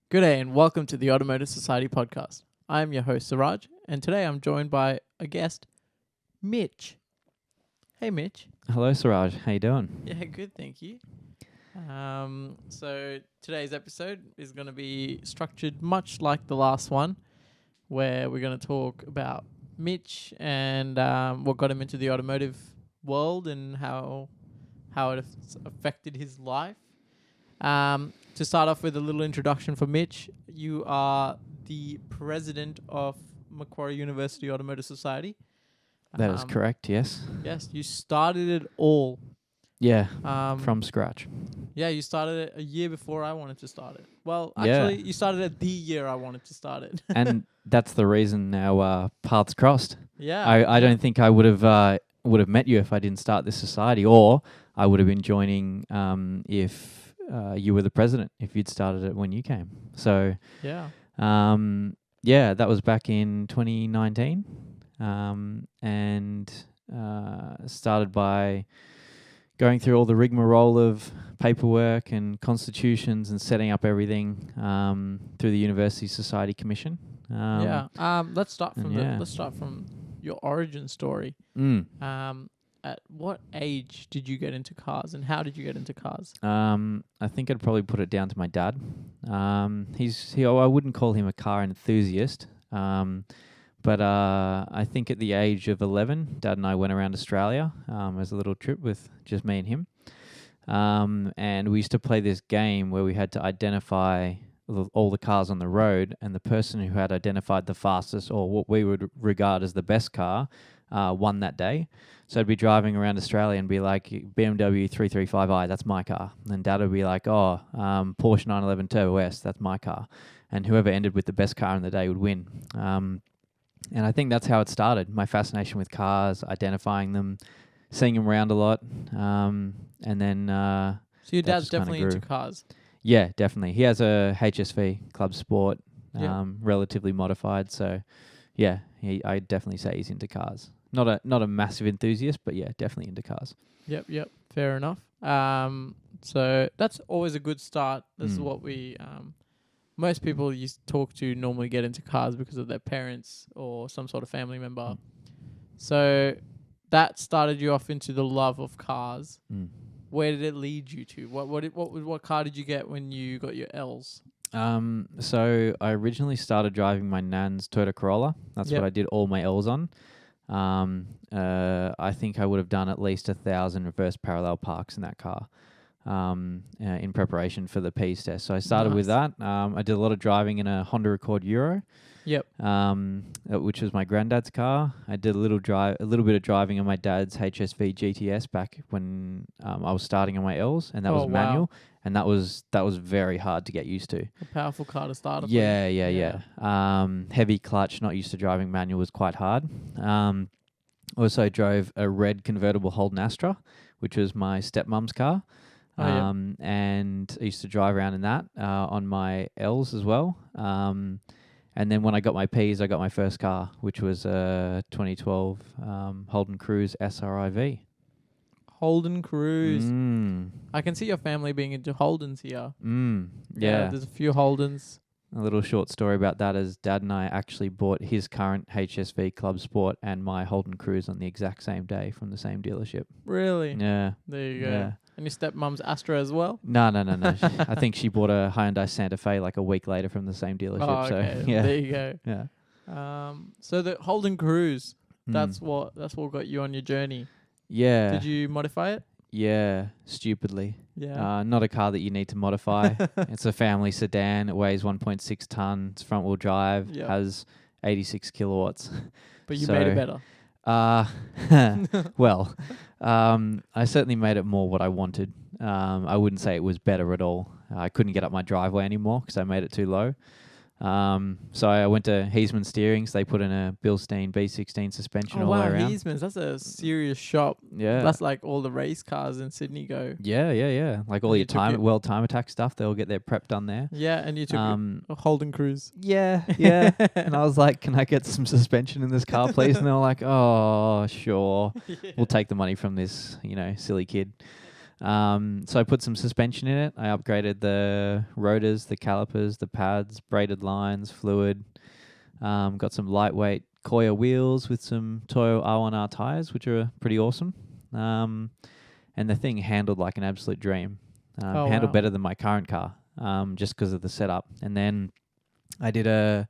Good day and welcome to the Automotive Society Podcast. I am your host, Siraj, and today I'm joined by a guest, Mitch. Hey, Mitch. Hello, Siraj. How you doing? Yeah, good, thank you. So today's episode is going to be structured much like the last one, where we're going to talk about Mitch and what got him into the automotive world and how it affected his life. To start off with a little introduction for Mitch, you are the president of Macquarie University Automotive Society. That is correct, yes. Yes, you started it all. Yeah, from scratch. Yeah, you started it a year before I wanted to start it. Well, Yeah. actually, you started it the year I wanted to start it. And that's the reason our paths crossed. Yeah. I don't think I would have met you if I didn't start this society, or I would have been joining if you were the president, if you'd started it when you came. So, Yeah. that was back in 2019, and started by going through all the rigmarole of paperwork and constitutions and setting up everything through the University Society Commission. Let's start from yeah. let's start from your origin story. At what age did you get into cars, and how did you get into cars? I think I'd probably put it down to my dad. I wouldn't call him a car enthusiast, but I think at the age of 11, Dad and I went around Australia as a little trip with just me and him. And we used to play this game where we had to identify all the cars on the road, and the person who had identified the fastest, or what we would regard as the best car, won that day. So I'd be driving around Australia and be like, BMW 335i, that's my car. And Dad would be like, Porsche 911 Turbo S, that's my car. And whoever ended with the best car in the day would win. And I think that's how it started, my fascination with cars, identifying them, seeing them around a lot. And then So your dad's definitely into grew. cars. Yeah, definitely. He has a HSV Club Sport, Yeah. relatively modified. So, yeah, I'd definitely say he's into cars. Not a massive enthusiast, but yeah, definitely into cars. Yep. Fair enough. So that's always a good start. This is what we most people you talk to normally get into cars because of their parents or some sort of family member. So that started you off into the love of cars. Where did it lead you to? What car did you get when you got your L's? So I originally started driving my nan's Toyota Corolla. That's what I did all my L's on. I think I would have done at least 1,000 reverse parallel parks in that car in preparation for the P's test. So I started with that. I did a lot of driving in a Honda Accord Euro. Yep. Which was my granddad's car. I did a little bit of driving on my dad's HSV GTS back when I was starting on my L's, and that was manual, and that was very hard to get used to. A powerful car to start off. Yeah. Heavy clutch, not used to driving manual, was quite hard. Also drove a red convertible Holden Astra, which was my stepmom's car. And I used to drive around in that on my L's as well. And then when I got my P's, I got my first car, which was a 2012 Holden Cruise SRIV. Holden Cruise. I can see your family being into Holdens here. Yeah. There's a few Holdens. A little short story about that is Dad and I actually bought his current HSV Club Sport and my Holden Cruise on the exact same day from the same dealership. Really? Yeah. There you go. Yeah. And your stepmom's Astra as well? No. I think she bought a Hyundai Santa Fe like a week later from the same dealership. Oh, okay. So yeah. There you go. Yeah. So the Holden Cruise, that's what got you on your journey. Yeah. Did you modify it? Yeah, stupidly. Yeah. Not a car that you need to modify. It's a family sedan. It weighs 1.6 ton. It's front wheel drive. Has 86 kilowatts. But you made it better. Well, I certainly made it more what I wanted. I wouldn't say it was better at all. I couldn't get up my driveway anymore because I made it too low. So I went to Heisman Steerings. They put in a Bilstein B16 suspension all the way around. Heisman's, that's a serious shop. Yeah. That's like all the race cars in Sydney go. Yeah. Like all your time attack stuff, they'll get their prep done there. Yeah, and you took a Holden Cruise. Yeah. And I was like, can I get some suspension in this car, please? And they were like, oh, sure. We'll take the money from this, silly kid. So I put some suspension in it. I upgraded the rotors, the calipers, the pads, braided lines, fluid. Got some lightweight Koya wheels with some Toyo R1R tires, which are pretty awesome. And the thing handled like an absolute dream. Handled better than my current car, just because of the setup. And then I did a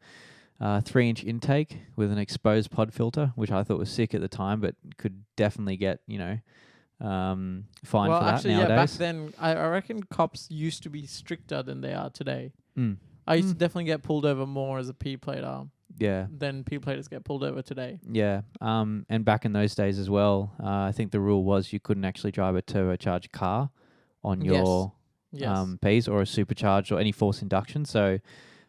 3-inch intake with an exposed pod filter, which I thought was sick at the time, but could definitely get, fine for that nowadays. Yeah, back then, I reckon cops used to be stricter than they are today. I used to definitely get pulled over more as a P-plater than P-platers get pulled over today. Yeah. And back in those days as well, I think the rule was you couldn't actually drive a turbocharged car on your Ps or a supercharged or any forced induction. So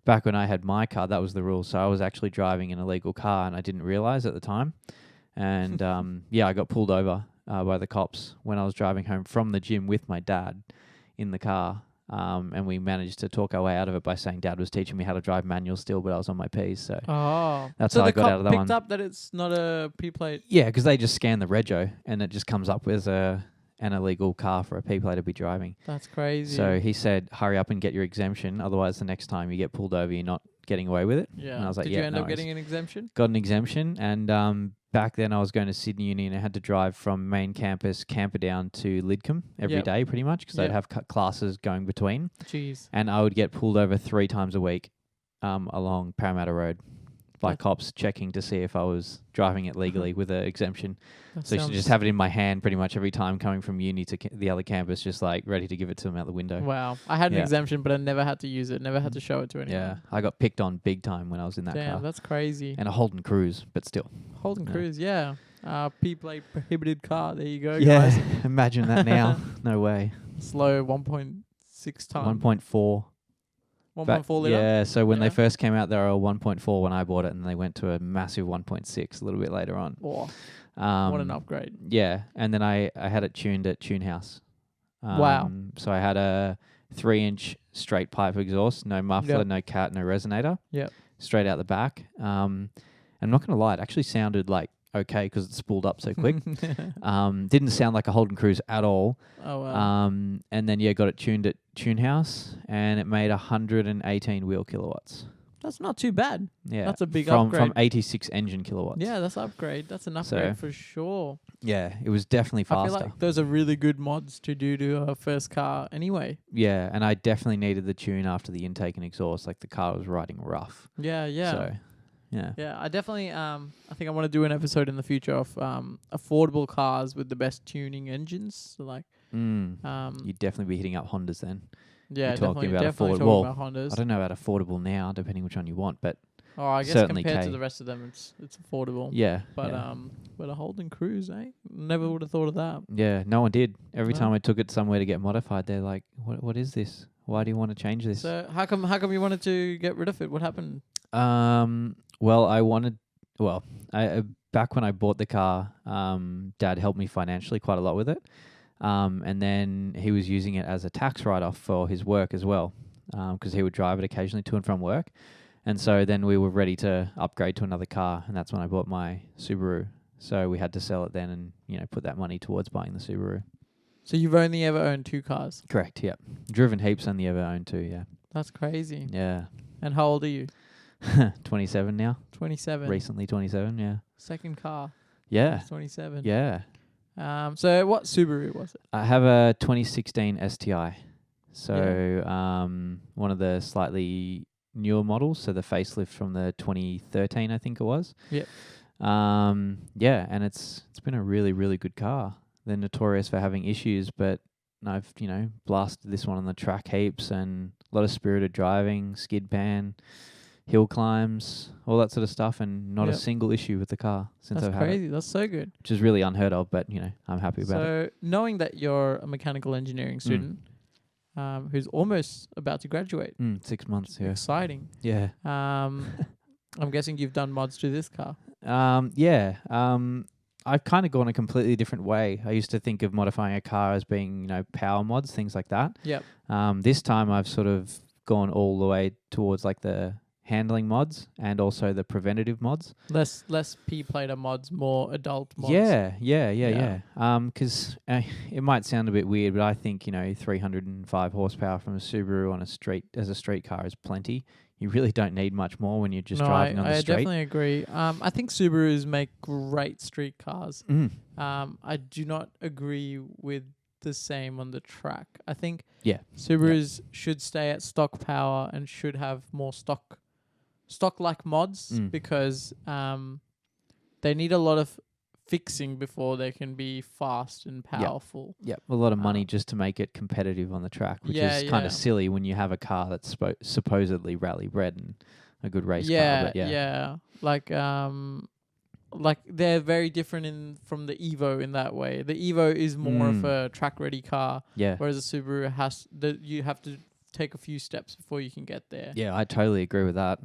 back when I had my car, that was the rule. So I was actually driving an illegal car and I didn't realize at the time. And I got pulled over by the cops when I was driving home from the gym with my dad in the car. And we managed to talk our way out of it by saying Dad was teaching me how to drive manual still, but I was on my Ps. So that's how I got out of that one. So the cop picked up that it's not a P-plate? Yeah, because they just scan the rego and it just comes up with an illegal car for a P-plate to be driving. That's crazy. So he said, hurry up and get your exemption. Otherwise, the next time you get pulled over, you're not getting away with it. Yeah. And I was like, Did you end up getting an exemption? Got an exemption. And back then I was going to Sydney Uni and I had to drive from main campus Camperdown to Lidcombe every day pretty much because I'd have classes going between. Jeez. And I would get pulled over 3 times a week along Parramatta Road by cops checking to see if I was driving it legally with an exemption. So you should just have it in my hand pretty much every time coming from uni to the other campus, just like ready to give it to them out the window. Wow. I had an exemption, but I never had to use it, never had to show it to anyone. Yeah. I got picked on big time when I was in that car. Damn, that's crazy. And a Holden Cruise, but still. Holden Cruise, yeah. P-plate prohibited car. There you go, guys. Imagine that now. No way. Slow 1.6 ton. 1.4. 1.4 litre? Yeah, so when they first came out, they were a 1.4 when I bought it, and they went to a massive 1.6 a little bit later on. Oh, what an upgrade. Yeah, and then I had it tuned at Tune House. Wow. So I had a 3-inch straight pipe exhaust, no muffler, no cat, no resonator. Yep. Straight out the back. I'm not going to lie, it actually sounded like okay because it spooled up so quick. Didn't sound like a Holden Cruise at all. Oh, wow. And then, got it tuned at Tune House, and it made 118 wheel kilowatts. That's not too bad. Yeah. That's a big upgrade. From 86 engine kilowatts. Yeah, that's an upgrade. That's an upgrade for sure. Yeah, it was definitely faster. I feel like those are really good mods to do to a first car anyway. Yeah, and I definitely needed the tune after the intake and exhaust. Like the car was riding rough. Yeah. So, yeah. Yeah, I definitely, I think I want to do an episode in the future of affordable cars with the best tuning engines. So like, you'd definitely be hitting up Hondas then. Yeah, You're talking about definitely affordable. Talking about Hondas. I don't know about affordable now, depending which one you want, but I guess certainly compared to the rest of them, it's affordable. Yeah. But but a Holden Cruise, never would have thought of that. Yeah, no one did. Every time I took it somewhere to get modified, they're like, "What is this? Why do you want to change this?" So how come you wanted to get rid of it? What happened? Well, I back when I bought the car, Dad helped me financially quite a lot with it. And then he was using it as a tax write-off for his work as well, because he would drive it occasionally to and from work. And so then we were ready to upgrade to another car, and that's when I bought my Subaru. So we had to sell it then and, put that money towards buying the Subaru. So you've only ever owned 2 cars? Correct, yeah. Driven heaps, only ever owned 2, yeah. That's crazy. Yeah. And how old are you? 27 now. 27. Recently 27, yeah. Second car. Yeah. 27. Yeah. So what Subaru was it? I have a 2016 STI. So one of the slightly newer models. So the facelift from the 2013, I think it was. Yep. And it's been a really, really good car. They're notorious for having issues, but I've, blasted this one on the track heaps and a lot of spirited driving, skid pan, hill climbs, all that sort of stuff, and not a single issue with the car since I've had it. That's crazy. That's so good. Which is really unheard of, but, I'm happy about it. So knowing that you're a mechanical engineering student who's almost about to graduate. 6 months, yeah. Exciting. Yeah. I'm guessing you've done mods to this car. I've kind of gone a completely different way. I used to think of modifying a car as being, power mods, things like that. Yep. This time I've sort of gone all the way towards like the handling mods and also the preventative mods. Less P-plater mods, more adult mods. Yeah. Because it might sound a bit weird, but I think 305 horsepower from a Subaru on a street car is plenty. You really don't need much more when you're just driving on the street. I definitely agree. I think Subarus make great street cars. I do not agree with the same on the track. I think Subarus should stay at stock power and should have more stock-like mods because they need a lot of fixing before they can be fast and powerful. Yep, a lot of money just to make it competitive on the track, which is kind of silly when you have a car that's supposedly rally bred and a good race car. But like they're very different from the Evo in that way. The Evo is more of a track-ready car, whereas a Subaru you have to take a few steps before you can get there. Yeah, I totally agree with that.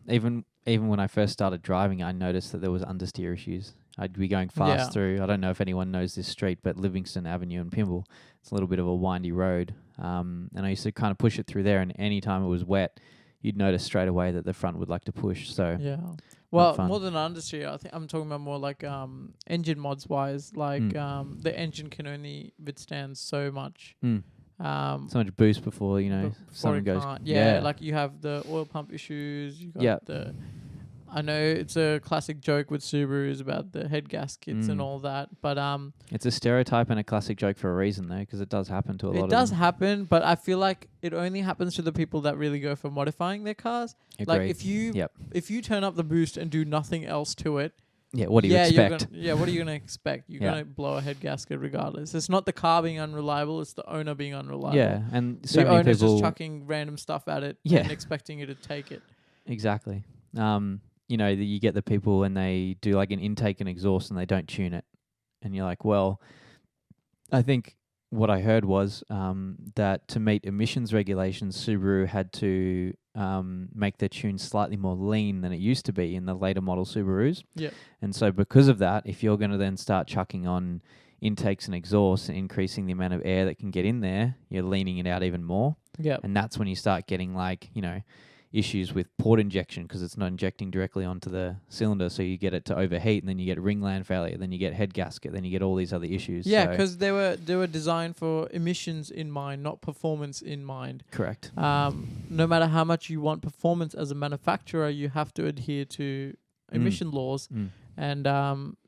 Even when I first started driving, I noticed that there was understeer issues. I'd be going fast through, I don't know if anyone knows this street, but Livingston Avenue in Pymble, it's a little bit of a windy road. And I used to kind of push it through there, and any time it was wet, you'd notice straight away that the front would like to push. So well, more than understeer, I think I'm talking about more like engine mods wise. Like the engine can only withstand so much. So much boost before someone goes. Like you have the oil pump issues. You got I know it's a classic joke with Subarus about the head gaskets and all that, but it's a stereotype and a classic joke for a reason though, because it does happen to a lot of them. It does happen, but I feel like it only happens to the people that really go for modifying their cars. Agreed. Like if you turn up the boost and do nothing else to it, what do you expect? What are you gonna expect? You're gonna blow a head gasket regardless. It's not the car being unreliable; it's the owner being unreliable. Yeah, and so the many owner's people just chucking random stuff at it and expecting you to take it. Exactly. You get the people and they do like an intake and exhaust and they don't tune it, and you're like, well, I think what I heard was that to meet emissions regulations, Subaru had to make their tune slightly more lean than it used to be in the later model Subarus. Yeah. And so because of that, if you're going to then start chucking on intakes and exhausts and increasing the amount of air that can get in there, you're leaning it out even more. Yeah. And that's when you start getting issues with port injection because it's not injecting directly onto the cylinder, so you get it to overheat, and then you get ringland failure, then you get head gasket, then you get all these other issues. Yeah, because they were designed for emissions in mind, not performance in mind. Correct. No matter how much you want performance as a manufacturer, you have to adhere to emission laws, and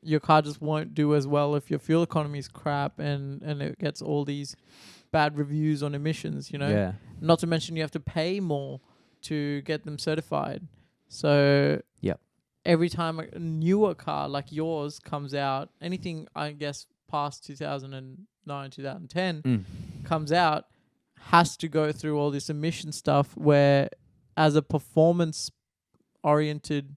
your car just won't do as well if your fuel economy is crap and it gets all these bad reviews on emissions. Yeah. Not to mention you have to pay more to get them certified. So every time a newer car like yours comes out, anything I guess past 2009, 2010 comes out, has to go through all this emission stuff where as a performance oriented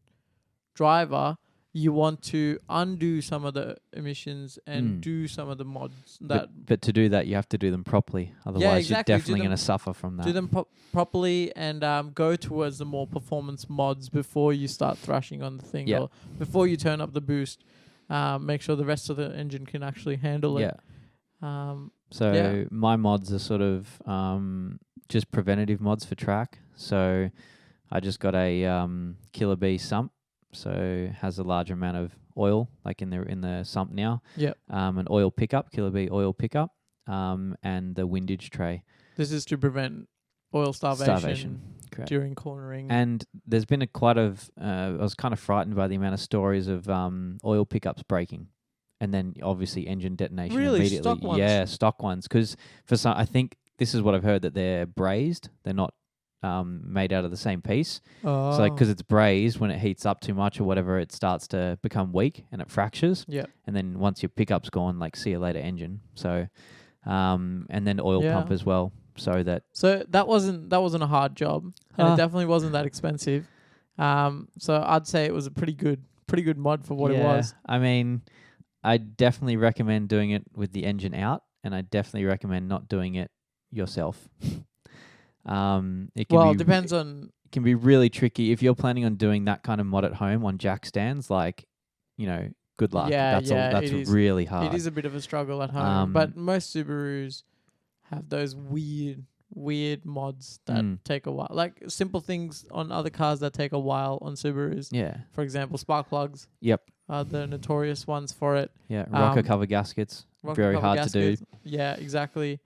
driver, you want to undo some of the emissions and do some of the mods. But to do that, you have to do them properly. Otherwise, you're definitely going to suffer from that. Do them properly and go towards the more performance mods before you start thrashing on the thing or before you turn up the boost. Make sure the rest of the engine can actually handle it. So my mods are sort of just preventative mods for track. So I just got a Killer B sump. So it has a large amount of oil, like in the sump now. Yep. An oil pickup, Killer B oil pickup, and the windage tray. This is to prevent oil starvation correct. During cornering. And there's been I was kind of frightened by the amount of stories of oil pickups breaking, and then obviously engine detonation immediately. Stock ones? Yeah, stock ones. Because for some, I think this is what I've heard, that they're brazed. They're not made out of the same piece. So like, because it's brazed, when it heats up too much or whatever, it starts to become weak and it fractures. Yeah. And then once your pickup's gone, like, see you later engine. So and then oil pump as well. So that wasn't a hard job, and it definitely wasn't that expensive. So I'd say it was a pretty good mod for what it was. I mean, I definitely recommend doing it with the engine out, and I definitely recommend not doing it yourself. It depends on. It can be really tricky if you're planning on doing that kind of mod at home on jack stands. Like, good luck. That's really hard. It is a bit of a struggle at home, but most Subarus have those weird weird mods that take a while. Like simple things on other cars that take a while on Subarus. Yeah. For example, spark plugs. Yep. Are the notorious ones for it. Yeah. Rocker cover gaskets. Very hard to do. Yeah, exactly.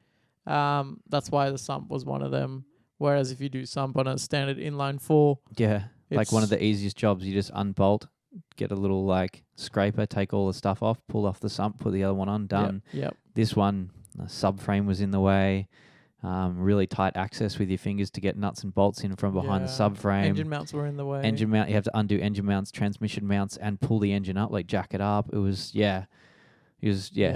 That's why the sump was one of them. Whereas if you do sump on a standard inline 4. Yeah. Like one of the easiest jobs. You just unbolt, get a little like scraper, take all the stuff off, pull off the sump, put the other one on, done. Yep. This one, the subframe was in the way. Really tight access with your fingers to get nuts and bolts in from behind the subframe. Engine mounts were in the way. Engine mount, you have to undo engine mounts, transmission mounts, and pull the engine up, like jack it up. It was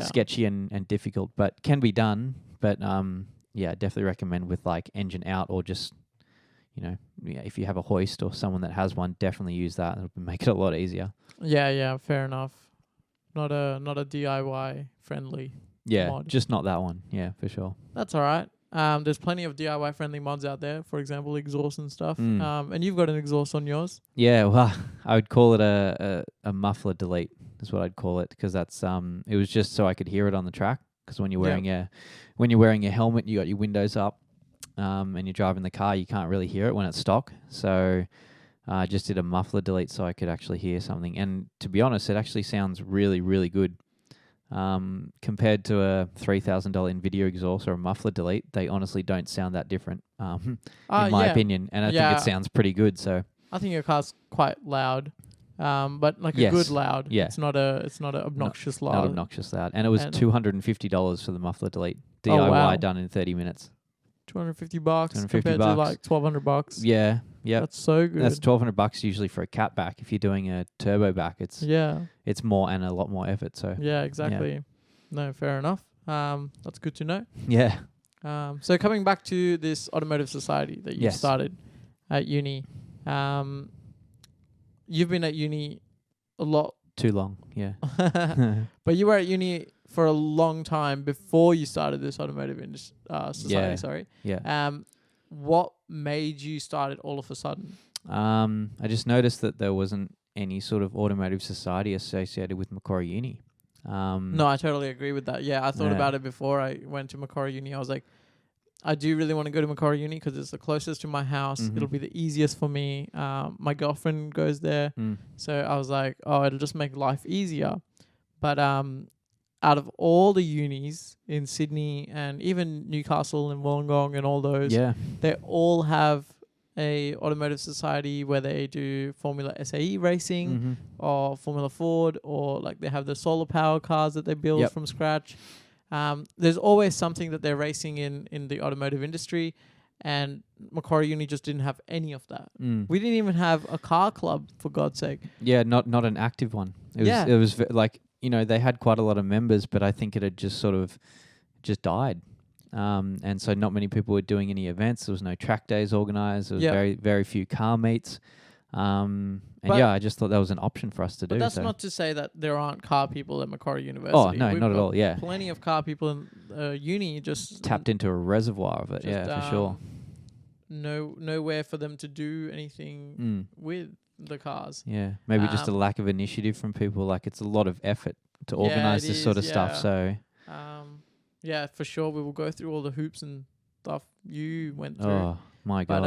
sketchy and difficult, but can be done. But definitely recommend with like engine out or just, if you have a hoist or someone that has one, definitely use that. It'll make it a lot easier. Yeah, fair enough. Not a DIY friendly. Yeah, mod. Just not that one. Yeah, for sure. That's all right. There's plenty of DIY friendly mods out there. For example, exhaust and stuff. And you've got an exhaust on yours. Yeah, well, I would call it a muffler delete. Is what I'd call it, because that's it was just so I could hear it on the track. Because when you're wearing your helmet, you got your windows up, and you're driving the car, you can't really hear it when it's stock. So I just did a muffler delete so I could actually hear something. And to be honest, it actually sounds really, really good. Compared to a $3,000 NVIDIA exhaust or a muffler delete, they honestly don't sound that different, in my opinion. And I think it sounds pretty good. So I think your car's quite loud, but like a good loud. Yeah. It's not a obnoxious loud. Not obnoxious loud. And it was $250 for the muffler delete. DIY done in 30 minutes. $250 compared to like $1,200. Yeah. That's so good. That's $1,200 usually for a cat back. If you're doing a turbo back, it's more and a lot more effort. So yeah, exactly. Yeah. No, fair enough. That's good to know. Yeah. So coming back to this automotive society that you started at uni, you've been at uni a lot. Too long, yeah. But you were at uni for a long time before you started this automotive society. Sorry. Yeah. What made you start it all of a sudden? I just noticed that there wasn't any sort of automotive society associated with Macquarie Uni. No, I totally agree with that. Yeah, I thought about it before I went to Macquarie Uni. I was like, I do really want to go to Macquarie Uni because it's the closest to my house. Mm-hmm. It'll be the easiest for me. My girlfriend goes there. So I was like, it'll just make life easier. But out of all the unis in Sydney and even Newcastle and Wollongong and all those, they all have a automotive society where they do Formula SAE racing or Formula Ford, or like they have the solar power cars that they build from scratch. There's always something that they're racing in the automotive industry, and Macquarie Uni just didn't have any of that. We didn't even have a car club, for God's sake. Yeah, not an active one. It was like, they had quite a lot of members, but I think it had just sort of just died. And so not many people were doing any events. There was no track days organised. There was very, very few car meets. I just thought that was an option for us to do. But that's not to say that there aren't car people at Macquarie University. Oh, no, not at all, yeah. Plenty of car people in uni just... tapped into a reservoir of it, for sure. Nowhere for them to do anything with the cars. Yeah, maybe just a lack of initiative from people. Like, it's a lot of effort to organise this sort of stuff, so... yeah, for sure. We will go through all the hoops and stuff you went through. Oh, my God.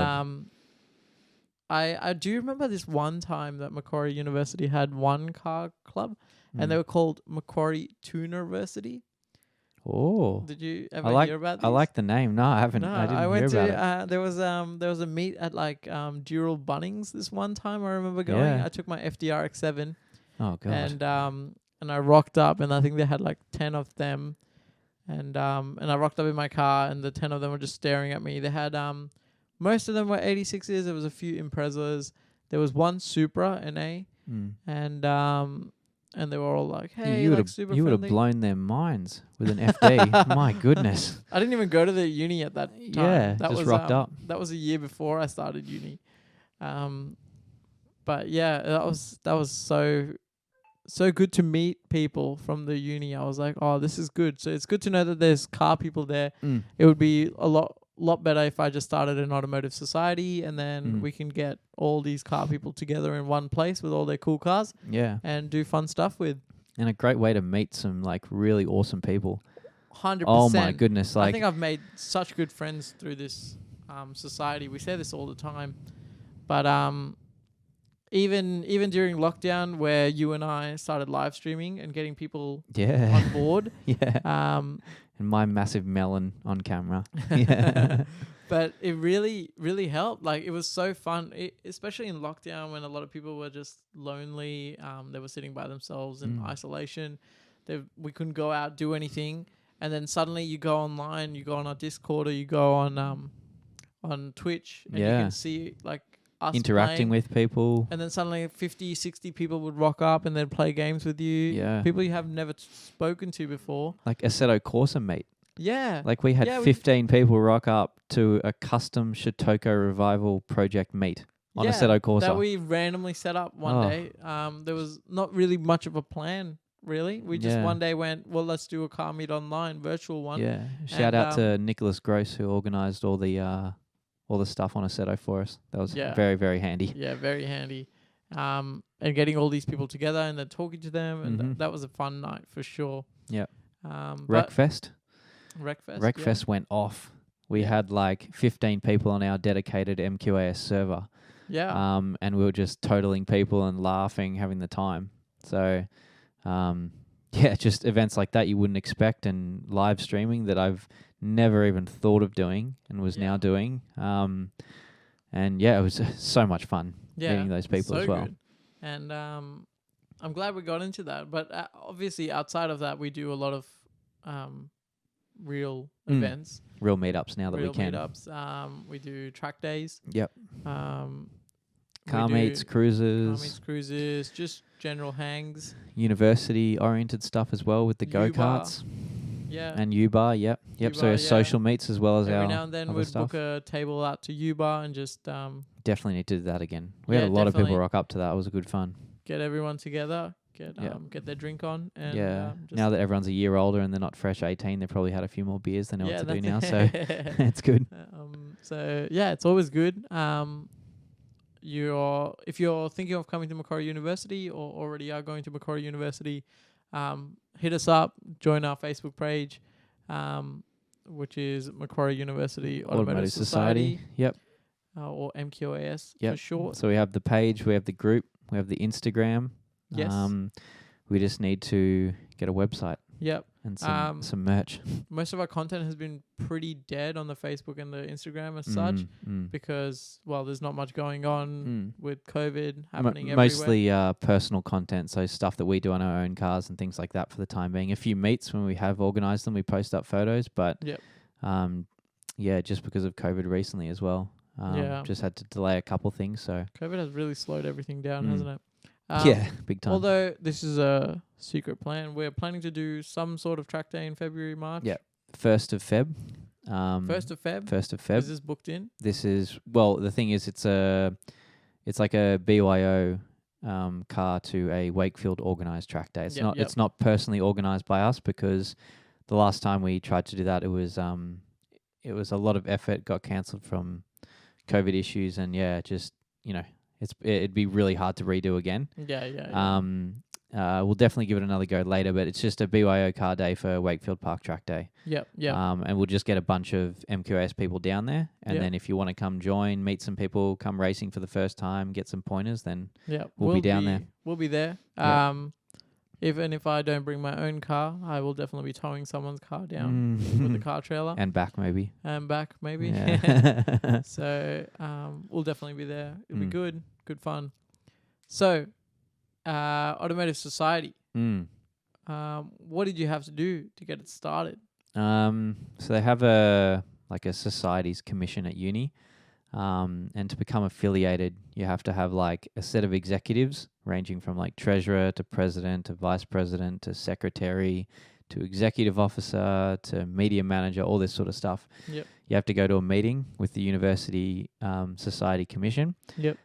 But I do remember this one time that Macquarie University had one car club, and they were called Macquarie Tunerversity. Oh, did you ever hear about this? I like the name. No, I haven't. No, I didn't I went hear to about it. there was a meet at like Dural Bunnings this one time. I remember going. Yeah. I took my FDR-X7. Oh God. And I rocked up, and I think they had like 10 of them, and I rocked up in my car, and the 10 of them were just staring at me. They had most of them were 86s. There was a few Imprezas. There was one Supra NA, and they were all like, "Hey, you would have blown their minds with an FD." My goodness. I didn't even go to the uni at that time. Yeah, that just was rocked up. That was a year before I started uni. But yeah, that was so good to meet people from the uni. I was like, oh, this is good. So it's good to know that there's car people there. It would be a lot better if I just started an automotive society, and then we can get all these car people together in one place with all their cool cars. Yeah. And do fun stuff with. And a great way to meet some like really awesome people. 100%. Oh my goodness! I Like, think I've made such good friends through this society. We say this all the time, but even during lockdown, where you and I started live streaming and getting people yeah, on board, yeah. And my massive melon on camera. Yeah, but it really helped. Like, it was so fun, especially in lockdown when a lot of people were just lonely. They were sitting by themselves in isolation. We couldn't go out, do anything. And then suddenly you go online, you go on our Discord, or you go on Twitch, and you Yeah. can see like us interacting playing, with people. and then suddenly 50, 60 people would rock up and then play games with you. Yeah. People you have never spoken to before. Like Assetto Corsa, mate. Yeah. Like we had Yeah, 15 people rock up to a custom Shotoko Revival project meet on Assetto Corsa. that we randomly set up one day. There was not really much of a plan, really. We just one day went, well, let's do a car meet online, virtual one. Yeah. Shout out to Nicholas Gross, who organised all the stuff on Assetto for us. That was very, very handy. Yeah, very handy. And getting all these people together and then talking to them, and that was a fun night for sure. Yeah. Wreckfest. Wreckfest went off. We had like 15 people on our dedicated MQAS server. Yeah. And we were just totaling people and laughing, having the time. So, just events like that you wouldn't expect, and live streaming that I've never even thought of doing and was now doing. And it was so much fun meeting those people as well. Good. And I'm glad we got into that. But obviously, outside of that, we do a lot of real events. Real meetups now that we can. Meetups. We do track days. Yep. Car meets, cruises. Just general hangs. University-oriented stuff as well with the go-karts. Yeah. And U-Bar, yep. So social meets as well as every our now and then we'd book a table out to U-Bar and just... definitely need to do that again. We had a lot of people rock up to that. It was good fun. Get everyone together, get their drink on. And now that everyone's a year older and they're not fresh 18, they've probably had a few more beers. They know what to do now, so it's good. It's always good. If you're thinking of coming to Macquarie University or already are going to Macquarie University, hit us up, join our Facebook page, which is Macquarie University Automotive Society. Yep. Or MQAS for short. So we have the page, we have the group, we have the Instagram. Yes. We just need to get a website. Yep. And some merch. Most of our content has been pretty dead on the Facebook and the Instagram as such because, there's not much going on with COVID happening everywhere. Mostly personal content, so stuff that we do on our own cars and things like that for the time being. A few meets when we have organised them, we post up photos, but just because of COVID recently as well. Just had to delay a couple things. So COVID has really slowed everything down, hasn't it? Big time. Although this is a secret plan, we're planning to do some sort of track day in February, March. Yeah, 1st of Feb. 1st of Feb. 1st of Feb. Is this booked in? This is the thing is it's like a BYO car to a Wakefield organised track day. It's not personally organised by us because the last time we tried to do that, it was a lot of effort, got cancelled from COVID issues, and it'd be really hard to redo again. We'll definitely give it another go later, but it's just a BYO car day for Wakefield Park Track Day. And we'll just get a bunch of MQAS people down there, and then if you want to come join, meet some people, come racing for the first time, get some pointers, then we'll be down there. We'll be there. Even if I don't bring my own car, I will definitely be towing someone's car down with the car trailer. And back, maybe. Yeah. So we'll definitely be there. It'll be good fun. So, Automotive Society. What did you have to do to get it started? So they have a societies commission at uni. And to become affiliated, you have to have like a set of executives ranging from like treasurer to president to vice president to secretary to executive officer to media manager, all this sort of stuff. Yep. You have to go to a meeting with the University Society Commission. Yep.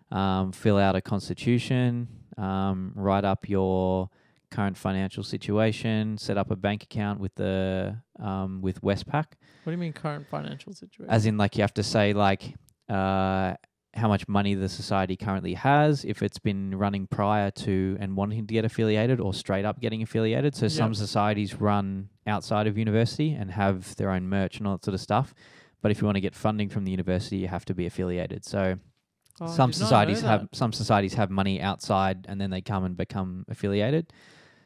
Fill out a constitution, write up your current financial situation, set up a bank account with with Westpac. What do you mean current financial situation? As in, like, you have to say like how how much money the society currently has, if it's been running prior to and wanting to get affiliated or straight up getting affiliated. So some societies run outside of university and have their own merch and all that sort of stuff. But if you want to get funding from the university, you have to be affiliated. So some societies have money outside and then they come and become affiliated.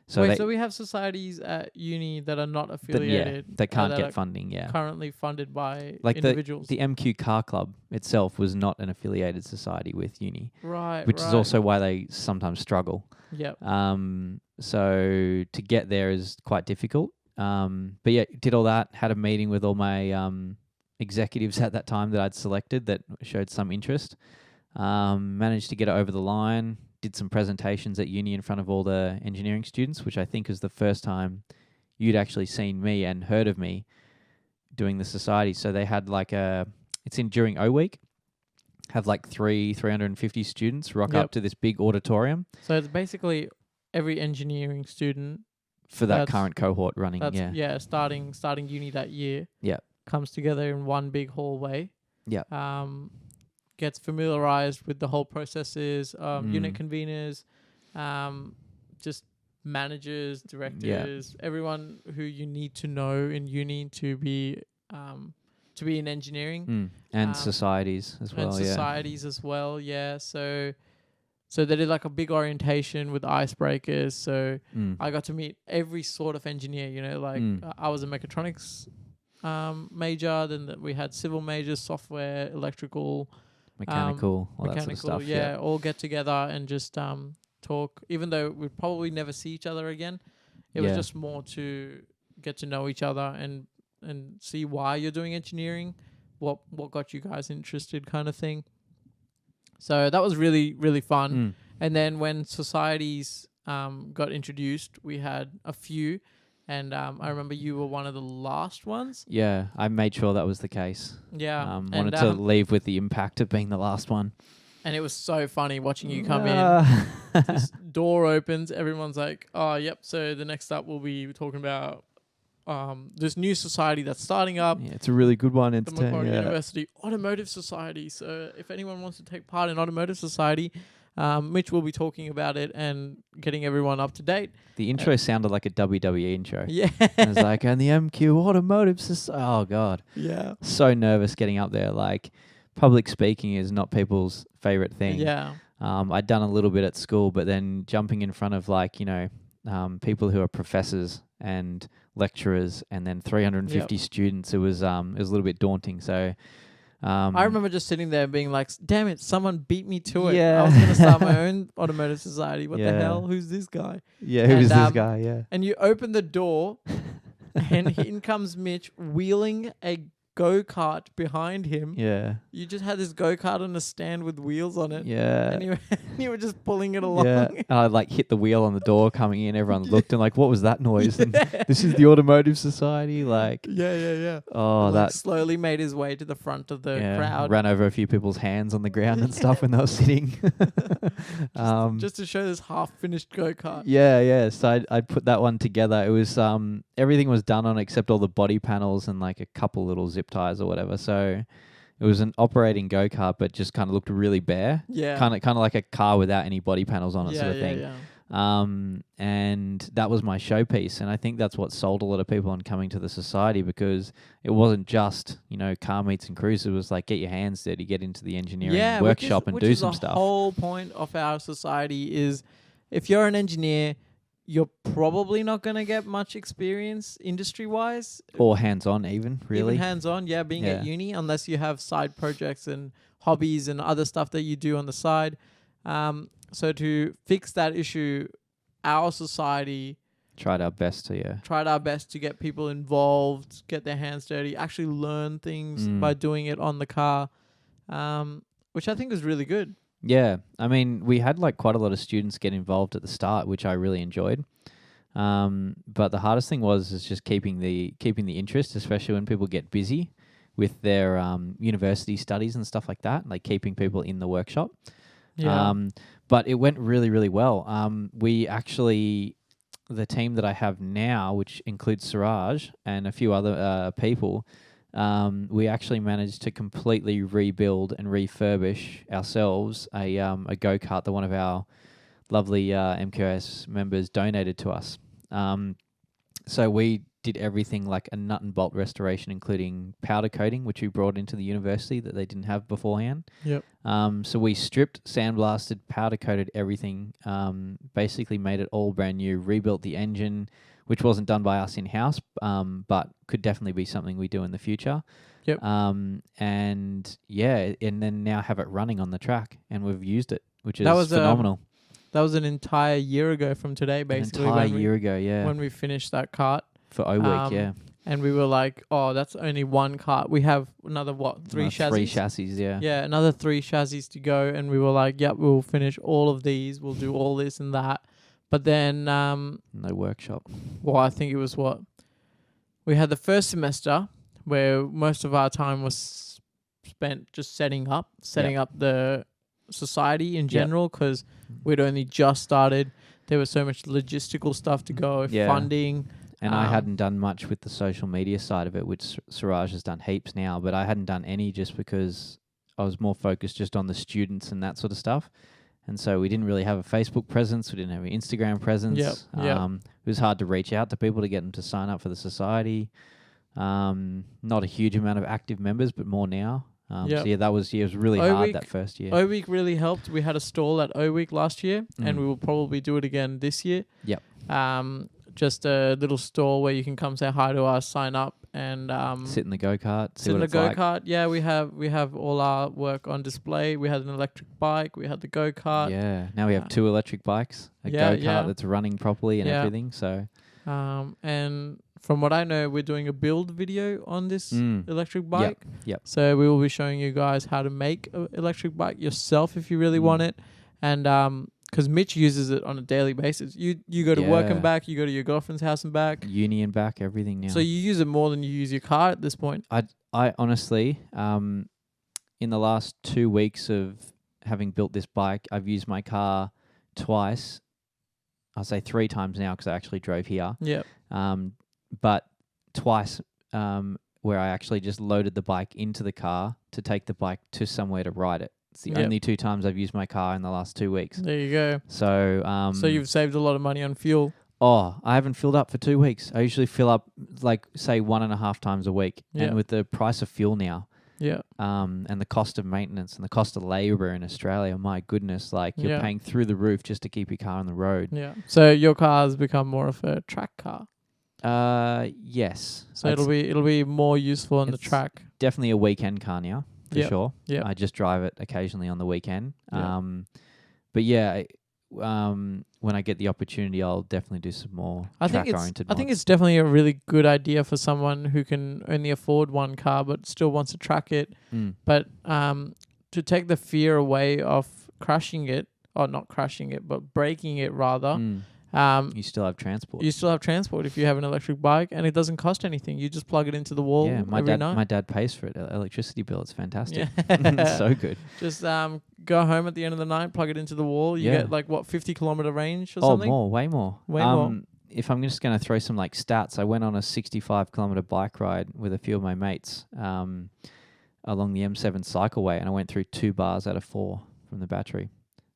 So so we have societies at uni that are not affiliated. They can't get funding, currently funded by like individuals. The MQ Car Club itself was not an affiliated society with uni. Right. Which is also why they sometimes struggle. Yep. So to get there is quite difficult. But yeah, did all that, had a meeting with all my executives at that time that I'd selected that showed some interest. Managed to get it over the line. Did some presentations at uni in front of all the engineering students, which I think is the first time you'd actually seen me and heard of me doing the society. So they had it's during O Week, have 350 students rock up to this big auditorium. So it's basically every engineering student for that current cohort running. Starting uni that year. Yeah. Comes together in one big hallway. Yeah. Gets familiarized with the whole processes, unit conveners, just managers, directors, everyone who you need to know in uni to be in engineering. And societies as well. So they did like a big orientation with icebreakers. So I got to meet every sort of engineer, I was a mechatronics major, then we had civil majors, software, electrical, mechanical, all that sort of stuff. Yeah, all get together and just talk. Even though we'd probably never see each other again, it was just more to get to know each other and see why you're doing engineering, what got you guys interested, kind of thing. So that was really, really fun. And then when societies got introduced, we had a few. And I remember you were one of the last ones. Yeah, I made sure that was the case. Yeah. Wanted to leave with the impact of being the last one. And it was so funny watching you come in. This door opens. Everyone's like, oh, yep. So the next up we'll be talking about this new society that's starting up. Yeah, it's a really good one. It's the Macquarie University Automotive Society. So if anyone wants to take part in Automotive Society, Mitch will be talking about it and getting everyone up to date. The intro sounded like a WWE intro. Yeah. It was like, and the MQ Automotive Society. Oh, God. Yeah. So nervous getting up there. Like, public speaking is not people's favorite thing. Yeah. I'd done a little bit at school, but then jumping in front of people who are professors and lecturers and then 350 students, it was a little bit daunting. So I remember just sitting there being like, damn it, someone beat me to it. Yeah. I was going to start my own automotive society. What the hell? Who's this guy? Yeah, who's this guy? Yeah. And you open the door and in comes Mitch wheeling a go-kart behind him. Yeah. You just had this go-kart on a stand with wheels on it. Yeah. And you were just pulling it along. Yeah. And I hit the wheel on the door coming in. Everyone looked and what was that noise? And this is the Automotive Society. Yeah. Oh, and that slowly made his way to the front of the crowd. Ran over a few people's hands on the ground and stuff when they were sitting. just to show this half-finished go-kart. Yeah. So I'd put that one together. It was everything was done on except all the body panels and a couple little zip ties or whatever. So it was an operating go-kart, but just kind of looked really bare. Yeah. Kind of like a car without any body panels on it, sort of thing. Yeah. And that was my showpiece. And I think that's what sold a lot of people on coming to the society, because it wasn't just, car meets and cruise. It was like, get your hands dirty, get into the engineering workshop and do some stuff. The whole point of our society is if you're an engineer, you're probably not going to get much experience industry-wise. Or hands-on even, really. Even hands-on, being at uni, unless you have side projects and hobbies and other stuff that you do on the side. So to fix that issue, our society tried our best to get people involved, get their hands dirty, actually learn things by doing it on the car, which I think is really good. Yeah, I mean, we had quite a lot of students get involved at the start, which I really enjoyed. But the hardest thing is just keeping the interest, especially when people get busy with their university studies and stuff like that, keeping people in the workshop. Yeah. But it went really, really well. We actually, the team that I have now, which includes Siraj and a few other people, we actually managed to completely rebuild and refurbish ourselves a go-kart that one of our lovely MQAS members donated to us. So we did everything like a nut and bolt restoration, including powder coating, which we brought into the university that they didn't have beforehand. Yep. So we stripped, sandblasted, powder coated everything, basically made it all brand new, rebuilt the engine, which wasn't done by us in-house, but could definitely be something we do in the future. Yep. And then now have it running on the track, and we've used it, which is That was, phenomenal. That was an entire year ago from today, basically. An entire year ago, yeah. When we finished that kart. For O-Week, yeah. And we were like, oh, that's only one kart. We have another, three chassis? 3 chassis, yeah. Yeah, another 3 chassis to go. And we were like, yep, we'll finish all of these. We'll do all this and that. But then... no workshop. Well, I think it was we had the first semester where most of our time was spent just setting up the society in general, because we'd only just started. There was so much logistical stuff to go, funding. And I hadn't done much with the social media side of it, which Siraj has done heaps now, but I hadn't done any just because I was more focused just on the students and that sort of stuff. And so we didn't really have a Facebook presence. We didn't have an Instagram presence. It was hard to reach out to people to get them to sign up for the society. Not a huge amount of active members, but more now. So that was it was really hard that first year. O-Week really helped. We had a stall at O-Week last year, and we will probably do it again this year. Yep. Just a little store where you can come say hi to us, sign up, and sit in the go-kart. Sit in the go-kart. Yeah, we have all our work on display. We had an electric bike. We had the go-kart. Yeah. Now we have 2 electric bikes, a go-kart that's running properly and everything. So. And from what I know, we're doing a build video on this electric bike. Yep. So we will be showing you guys how to make an electric bike yourself if you really want it. And because Mitch uses it on a daily basis. You go to work and back. You go to your girlfriend's house and back. Uni and back, everything now. So you use it more than you use your car at this point. I honestly, in the last 2 weeks of having built this bike, I've used my car twice. I'll say 3 times now because I actually drove here. Yeah. But twice where I actually just loaded the bike into the car to take the bike to somewhere to ride it. It's the only 2 times I've used my car in the last 2 weeks. There you go. So so you've saved a lot of money on fuel. Oh, I haven't filled up for 2 weeks. I usually fill up like say 1.5 times a week. Yeah. And with the price of fuel now, and the cost of maintenance and the cost of labor in Australia, my goodness, like you're paying through the roof just to keep your car on the road. Yeah. So your car has become more of a track car. Yes. So it'll be more useful on the track. Definitely a weekend car now, for sure. Yeah. I just drive it occasionally on the weekend. Yeah. But yeah, when I get the opportunity, I'll definitely do some more track-oriented mods. I think it's definitely a really good idea for someone who can only afford one car but still wants to track it. But to take the fear away of crashing it, or not crashing it, but breaking it rather. You still have transport. You still have transport if you have an electric bike, and it doesn't cost anything. You just plug it into the wall every night. My dad pays for it. Electricity bill. It's fantastic. Yeah. It's so good. Just go home at the end of the night, plug it into the wall. You get like 50-kilometer range or something? Oh, way more. Way more. If I'm just going to throw some like stats, I went on a 65-kilometer bike ride with a few of my mates along the M7 cycleway, and I went through 2 bars out of 4 from the battery.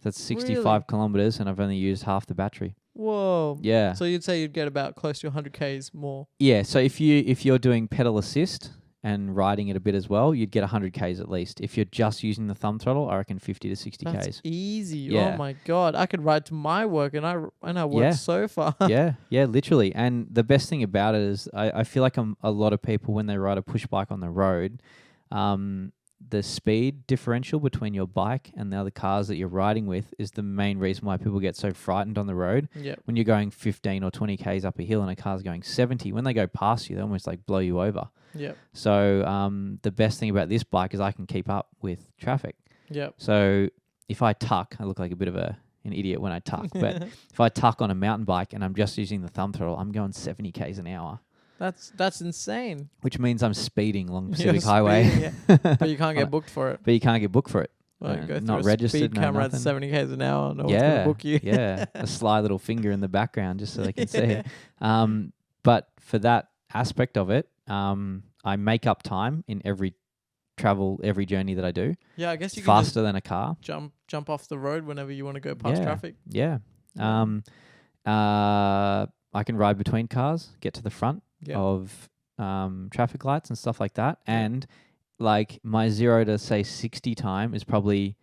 That's 65 kilometers, and I've only used half the battery. Whoa. Yeah. So you'd say you'd get about close to 100 Ks more. Yeah. So if you're doing pedal assist and riding it a bit as well, you'd get 100 Ks at least. If you're just using the thumb throttle, I reckon 50 to 60 That's Ks. easy. Yeah. Oh my God. I could ride to my work and I work so far. Yeah, literally. And the best thing about it is I feel like a lot of people, when they ride a push bike on the road, the speed differential between your bike and the other cars that you're riding with is the main reason why people get so frightened on the road. Yep. When you're going 15 or 20 Ks up a hill and a car's going 70, when they go past you, they almost like blow you over. Yep. So the best thing about this bike is I can keep up with traffic. Yep. So if I tuck, I look like a bit of an idiot when I tuck, but if I tuck on a mountain bike and I'm just using the thumb throttle, I'm going 70 Ks an hour. That's insane. Which means I'm speeding along Pacific Highway. But you can't get booked for it. But you can't get booked for it. Well, go not through registered. Speed camera at 70 Ks an hour. No one's going to book you. Yeah. A sly little finger in the background just so they can see it. But for that aspect of it, I make up time in every journey that I do. Yeah, I guess you It's can just faster than a car. jump off the road whenever you want to go past traffic. Yeah. I can ride between cars, get to the front of traffic lights and stuff like that. Yep. And like my 0 to say 60 time is probably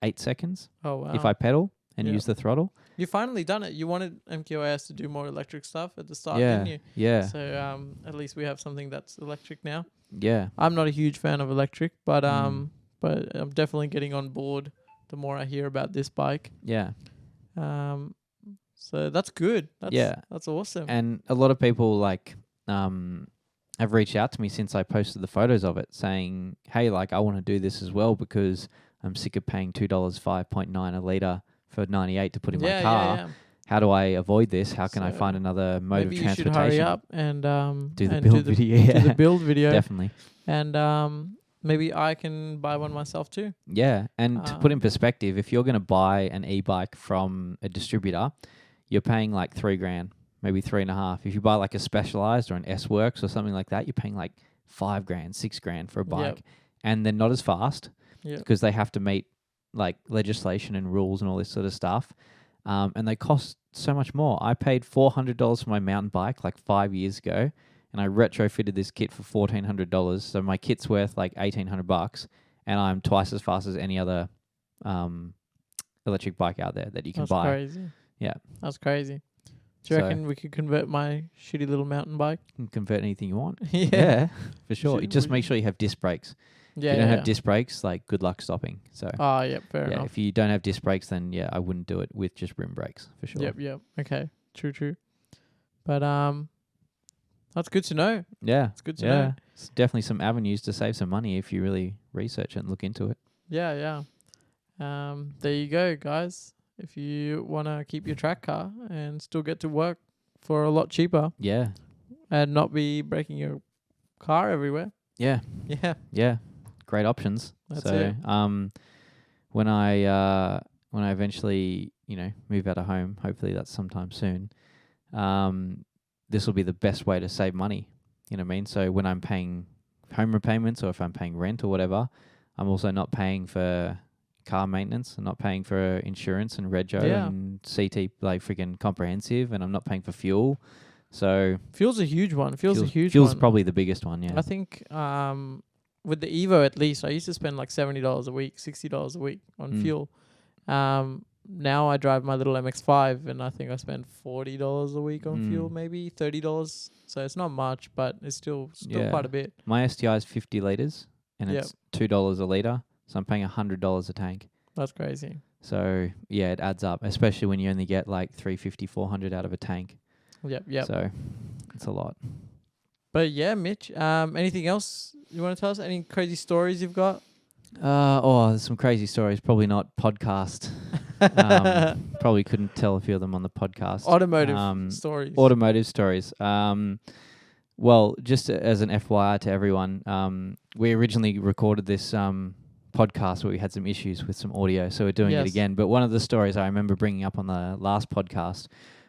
8 seconds Oh wow! if I pedal and Yep. use the throttle. You finally done it. You wanted MQAS to do more electric stuff at the start, Yeah, didn't you? yeah, So at least we have something that's electric now. yeah. I'm not a huge fan of electric, but I'm definitely getting on board the more I hear about this bike. Yeah. So that's good. That's awesome. And a lot of people like have reached out to me since I posted the photos of it saying, hey, like I want to do this as well because I'm sick of paying $2.5.9 a litre for 98 to put in my car. Yeah. How do I avoid this? How can I So find another mode of maybe transportation? you should hurry up and do the and build video. do the build video. Definitely. And maybe I can buy one myself too. Yeah, and to put in perspective, if you're going to buy an e-bike from a distributor, you're paying like $3,000, maybe $3.5. If you buy like a Specialized or an S-Works or something like that, you're paying like $5,000, $6,000 for a bike, and they're not as fast because they have to meet like legislation and rules and all this sort of stuff, and they cost so much more. I paid $400 for my mountain bike like 5 years ago, and I retrofitted this kit for $1,400. So my kit's worth like $1,800, and I'm twice as fast as any other electric bike out there that you can buy. That's crazy. Yeah. That's crazy. Do you reckon we could convert my shitty little mountain bike? You can convert anything you want. Yeah. For sure. You just make sure you have disc brakes. Yeah. If you don't have disc brakes, like good luck stopping. So fair enough. if you don't have disc brakes, then I wouldn't do it with just rim brakes for sure. Yep. Okay. True. But that's good to know. Yeah. It's good to know. It's definitely some avenues to save some money if you really research it and look into it. Yeah. There you go, guys. If you want to keep your track car and still get to work for a lot cheaper. Yeah. And not be breaking your car everywhere. Yeah. Yeah. Great options. That's it. When I eventually, move out of home, hopefully that's sometime soon, this will be the best way to save money. You know what I mean? So when I'm paying home repayments or if I'm paying rent or whatever, I'm also not paying for car maintenance. I'm not paying for insurance and rego and CT, like freaking comprehensive, and I'm not paying for fuel. So fuel's a huge one. Fuel's probably the biggest one. Yeah. I think with the Evo at least, I used to spend like $70 a week, $60 a week on fuel. Now I drive my little MX-5 and I think I spend $40 a week on fuel, maybe $30. So it's not much, but it's still quite a bit. My STI is 50 litres and it's $2 a litre. So I'm paying $100 a tank. That's crazy. So it adds up, especially when you only get like 350, 400 out of a tank. Yep. So it's a lot. But yeah, Mitch, anything else you want to tell us? Any crazy stories you've got? There's some crazy stories. Probably not podcast. Probably couldn't tell a few of them on the podcast. Automotive stories. Well, just as an FYI to everyone, we originally recorded this podcast where we had some issues with some audio, so we're doing it again. But one of the stories I remember bringing up on the last podcast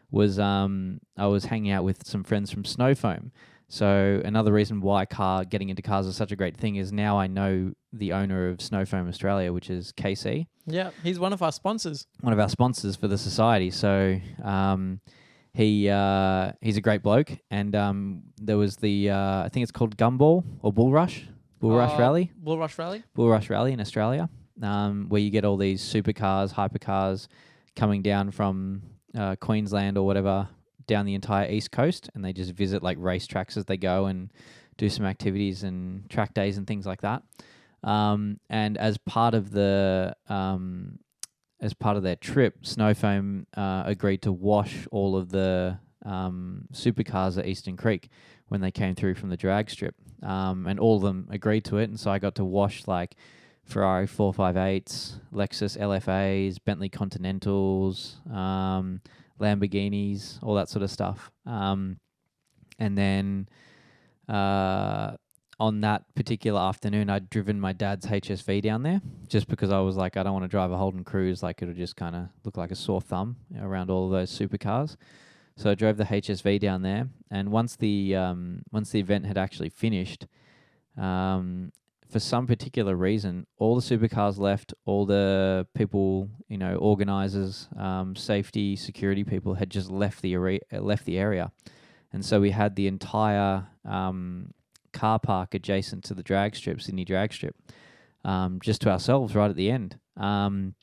was I was hanging out with some friends from Snow Foam. So another reason why getting into cars is such a great thing is now I know the owner of Snow Foam Australia, which is KC. Yeah, he's one of our sponsors. One of our sponsors for the society. So he's a great bloke. And there was the, I think it's called Gumball or Bull Rush Rally. Bull Rush Rally? Bull Rush Rally in Australia, where you get all these supercars, hypercars coming down from Queensland or whatever, down the entire East Coast, and they just visit like racetracks as they go and do some activities and track days and things like that. And as part of their trip, Snow Foam agreed to wash all of the supercars at Eastern Creek when they came through from the drag strip, and all of them agreed to it. And so I got to wash like Ferrari 458s, Lexus LFAs, Bentley Continentals, Lamborghinis, all that sort of stuff. And then on that particular afternoon, I'd driven my dad's HSV down there just because I was like, I don't want to drive a Holden Cruise. Like it'll just kind of look like a sore thumb around all of those supercars. So I drove the HSV down there. And once the event had actually finished, For some particular reason, all the supercars left, all the people, organisers, safety, security people had just left the area. And so we had the entire car park adjacent to the drag strip, Sydney drag strip, just to ourselves right at the end. And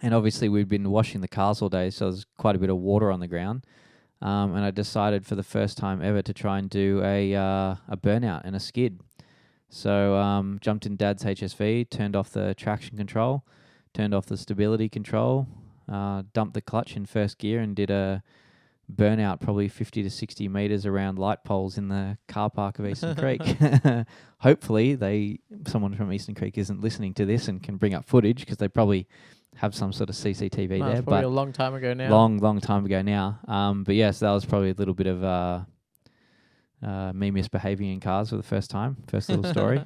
obviously we'd been washing the cars all day, so there's quite a bit of water on the ground. And I decided for the first time ever to try and do a burnout and a skid. So jumped in Dad's HSV, turned off the traction control, turned off the stability control, dumped the clutch in first gear and did a burnout probably 50 to 60 meters around light poles in the car park of Eastern Creek. Hopefully someone from Eastern Creek isn't listening to this and can bring up footage, because they probably have some sort of CCTV there. It's probably a long time ago now. Long time ago now. But yes, that was probably a little bit of me misbehaving in cars for the first time. First little story.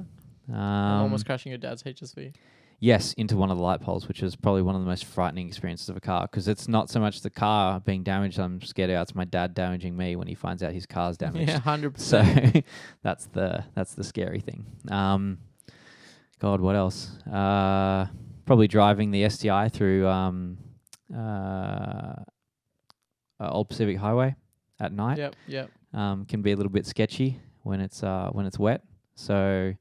Almost crashing your dad's HSV. Yes, into one of the light poles, which is probably one of the most frightening experiences of a car, because it's not so much the car being damaged I'm scared about, it's my dad damaging me when he finds out his car's damaged. Yeah, 100%. So that's the scary thing. God, what else? Probably driving the STI through Old Pacific Highway at night. Yep. Can be a little bit sketchy when it's wet. So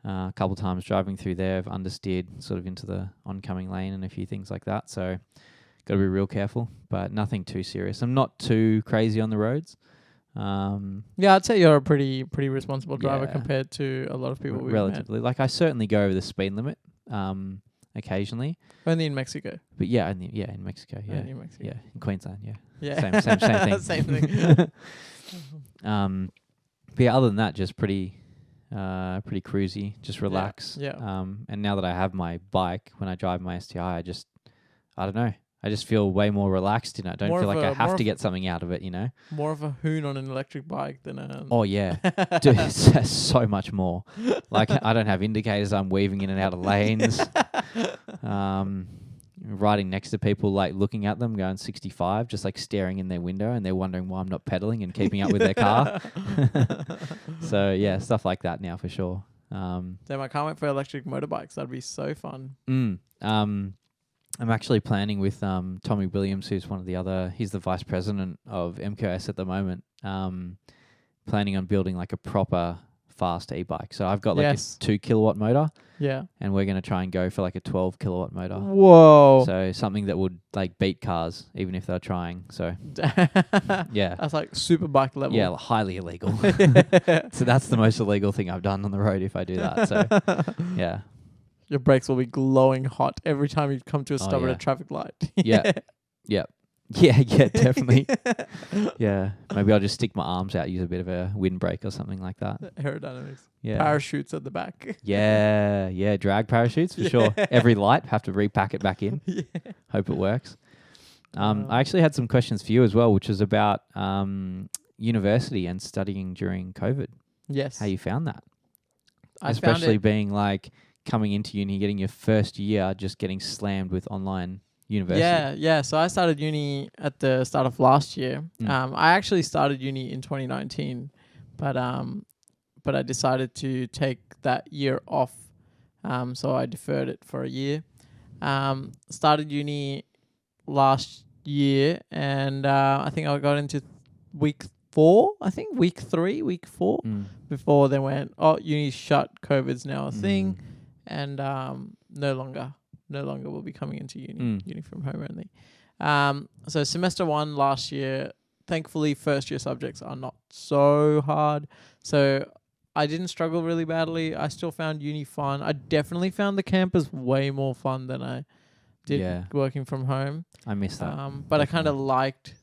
a couple times driving through there, I've understeered sort of into the oncoming lane and a few things like that. So got to be real careful, but nothing too serious. I'm not too crazy on the roads. Yeah, I'd say you're a pretty responsible driver compared to a lot of people we've relatively met. Like, I certainly go over the speed limit occasionally. Only in Mexico. But in Mexico. Yeah, Only in Mexico. Yeah, in Queensland. Yeah. Yeah. Same thing. Same thing. But yeah, other than that, just pretty cruisy, just relax. Yeah. And now that I have my bike, when I drive my STI, I don't know. I just feel way more relaxed, I don't feel like I have to get something out of it, More of a hoon on an electric bike than a... Oh, yeah. Dude, it's so much more. Like, I don't have indicators. I'm weaving in and out of lanes. Riding next to people, like, looking at them, going 65, just, like, staring in their window, and they're wondering why I'm not pedaling and keeping up with their car. So, yeah, stuff like that now for sure. Damn, I can't wait for electric motorbikes. That'd be so fun. I'm actually planning with Tommy Williams, who's he's the vice president of MQAS at the moment, planning on building like a proper fast e-bike. So I've got like a 2 kilowatt motor. Yeah. And we're going to try and go for like a 12 kilowatt motor. Whoa. So something that would like beat cars, even if they're trying. So yeah. That's like super bike level. Yeah, highly illegal. So that's the most illegal thing I've done on the road if I do that. So yeah. Your brakes will be glowing hot every time you come to a stop at a traffic light. Yeah, definitely. Yeah, maybe I'll just stick my arms out, use a bit of a windbreak or something like that. Aerodynamics. Yeah. Parachutes at the back. Yeah, drag parachutes for sure. Every light, have to repack it back in. Yeah. Hope it works. I actually had some questions for you as well, which was about university and studying during COVID. Yes. How you found that? Especially being like coming into uni, getting your first year, just getting slammed with online university. Yeah. So I started uni at the start of last year. I actually started uni in 2019, but I decided to take that year off. So I deferred it for a year. Started uni last year, and I think I got into week 4. I think week 4 before they went, uni's shut. COVID's now a thing. And no longer will be coming into uni from home only. So semester 1 last year, thankfully first year subjects are not so hard. So I didn't struggle really badly. I still found uni fun. I definitely found the campus way more fun than I did working from home. I miss that. But definitely. I kind of liked,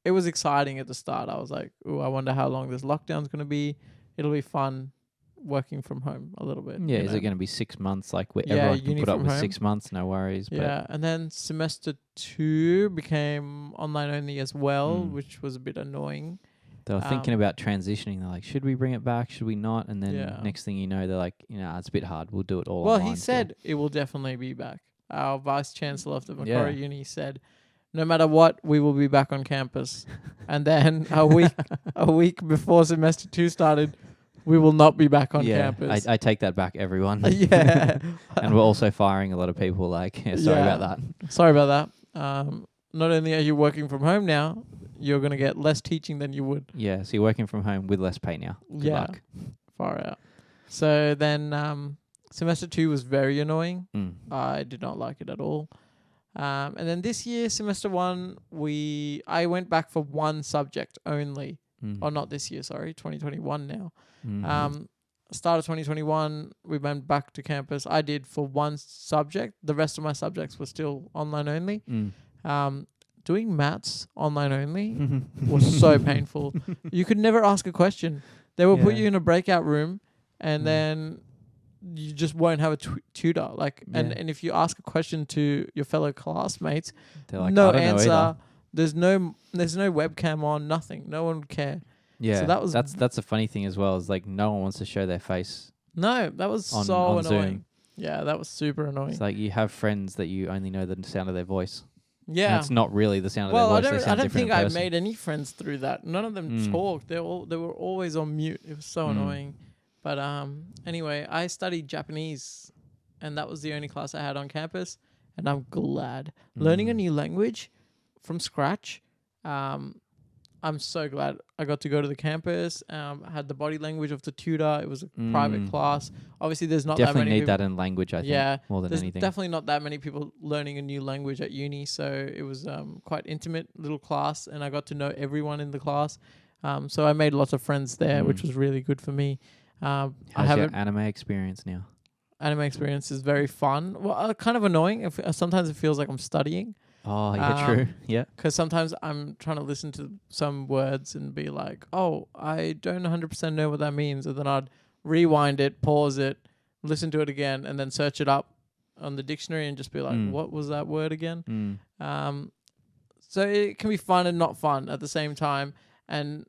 it was exciting at the start. I was like, I wonder how long this lockdown's going to be. It'll be fun working from home a little bit. Yeah, is it going to be 6 months? Like where everyone can put up with 6 months, no worries. Yeah, and then semester 2 became online only as well, which was a bit annoying. They were thinking about transitioning. They're like, should we bring it back? Should we not? And then next thing you know, they're like, it's a bit hard. We'll do it all online. Well, he said it will definitely be back. Our vice chancellor of the Macquarie Uni said, no matter what, we will be back on campus. And then a week before semester 2 started, We will not be back on yeah, campus. I take that back, everyone. Yeah. And we're also firing a lot of people. Like, sorry Yeah. about that. Sorry about that. Not only are you working from home now, you're going to get less teaching than you would. Yeah, so you're working from home with less pay now. Good luck. Far out. So then semester 2 was very annoying. I did not like it at all. And then this year, semester 1, I went back for one subject only. Or not this year, sorry, 2021 now. Start of 2021, we went back to campus. I did for one subject. The rest of my subjects were still online only. Doing maths online only was so painful. You could never ask a question. They will put you in a breakout room, and then you just won't have a tutor. Like, and if you ask a question to your fellow classmates, they're like, no I don't know answer. either. There's no webcam on. Nothing. No one would care. Yeah, so that's a funny thing as well. Is like no one wants to show their face. No, that was on annoying. Zoom. Yeah, that was super annoying. It's like you have friends that you only know the sound of their voice. Yeah, and it's not really the sound of their voice. I don't think I made any friends through that. None of them talked. They were always on mute. It was so annoying. But anyway, I studied Japanese, and that was the only class I had on campus, and I'm glad. Learning a new language from scratch. I'm so glad I got to go to the campus. I had the body language of the tutor. It was a private class. Obviously, there's not definitely that many need that in language. I think more than there's anything. Definitely not that many people learning a new language at uni. So it was quite intimate little class, and I got to know everyone in the class. So I made lots of friends there, which was really good for me. How's your anime experience now? Anime experience is very fun. Well, kind of annoying. Sometimes it feels like I'm studying. Oh, yeah, true. Yeah. Because sometimes I'm trying to listen to some words and be like, oh, I don't 100% know what that means. And then I'd rewind it, pause it, listen to it again, and then search it up on the dictionary and just be like, what was that word again? So it can be fun and not fun at the same time. And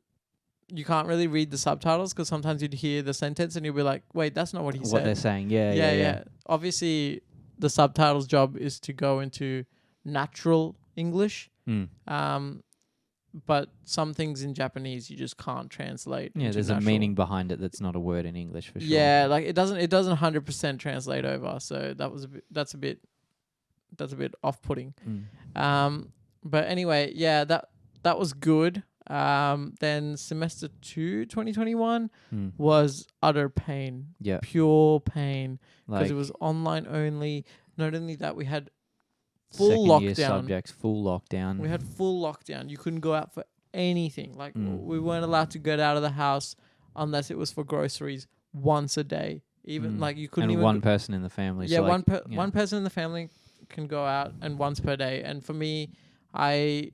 you can't really read the subtitles because sometimes you'd hear the sentence and you'll be like, wait, that's not what he said. What they're saying. Yeah. Obviously, the subtitles job is to go into natural English. But some things in Japanese you just can't translate. Yeah, there's natural. a meaning behind it that's not a word in English for sure. Yeah, like it doesn't 100% translate over. So that's a bit off-putting. But anyway, yeah, that was good. Then semester 2, 2021 was utter pain. Yeah. Pure pain. Because Like it was online only. Not only that, we had full second lockdown. year subjects, full lockdown. We had full lockdown. You couldn't go out for anything. Like we weren't allowed to get out of the house unless it was for groceries once a day. Even like you couldn't and even one person in the family. Yeah, so one person in the family can go out and once per day. And for me, I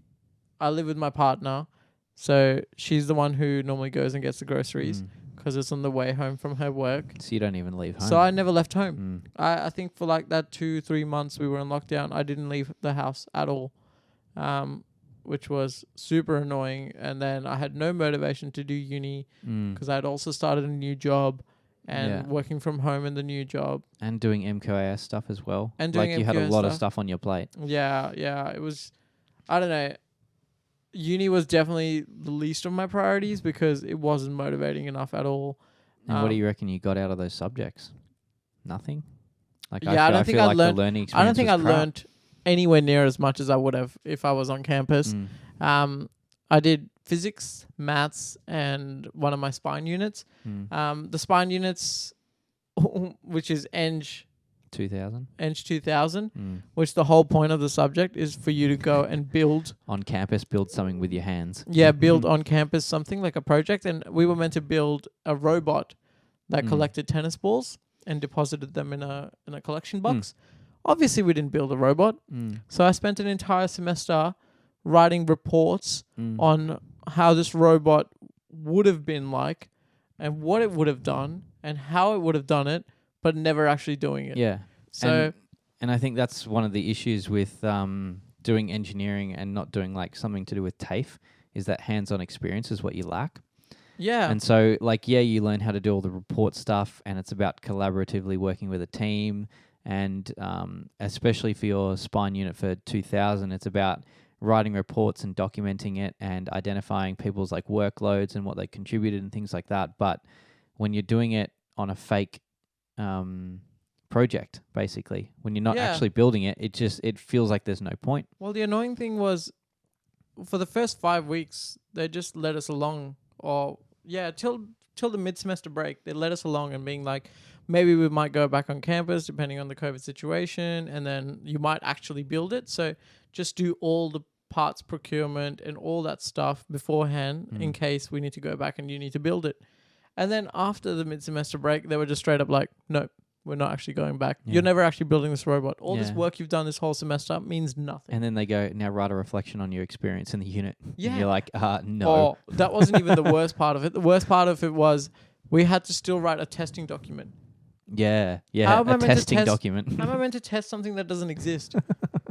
live with my partner, so she's the one who normally goes and gets the groceries because it's on the way home from her work. So you don't even leave home. So I never left home. I think for like that 2-3 months we were in lockdown, I didn't leave the house at all, which was super annoying. And then I had no motivation to do uni because I had also started a new job and working from home in the new job. And doing MQAS stuff as well. And doing like you had a MQAS lot of stuff on your plate. Yeah. It was, I don't know. Uni was definitely the least of my priorities because it wasn't motivating enough at all. And what do you reckon you got out of those subjects? Nothing? Like I don't think I learned. The learning experience I don't think I was crap. learned anywhere near as much as I would have if I was on campus. I did physics, maths, and one of my spine units. The spine units, which is Eng 2000, which the whole point of the subject is for you to go and build on campus, build something with your hands. Yeah, build on campus something like a project, and we were meant to build a robot that collected tennis balls and deposited them in a collection box. Obviously, we didn't build a robot, so I spent an entire semester writing reports on how this robot would have been like, and what it would have done, and how it would have done it. But never actually doing it. Yeah. So, and I think that's one of the issues with doing engineering and not doing like something to do with TAFE is that hands-on experience is what you lack. Yeah. And so like, you learn how to do all the report stuff and it's about collaboratively working with a team. And especially for your spine unit for 2000, it's about writing reports and documenting it and identifying people's like workloads and what they contributed and things like that. But when you're doing it on a fake project, basically. When you're not actually building it, it feels like there's no point. Well, the annoying thing was, for the first 5 weeks, they just let us along, till the mid-semester break, they let us along and being like, maybe we might go back on campus depending on the COVID situation, and then you might actually build it. So just do all the parts procurement and all that stuff beforehand in case we need to go back and you need to build it. And then after the mid-semester break, they were just straight up like, no, we're not actually going back. You're never actually building this robot. All this work you've done this whole semester means nothing. And then they go, now write a reflection on your experience in the unit. Yeah. And you're like, no. Oh, that wasn't even the worst part of it. The worst part of it was we had to still write a testing document. Yeah, How am I a meant to testing test- document. How am I meant to test something that doesn't exist?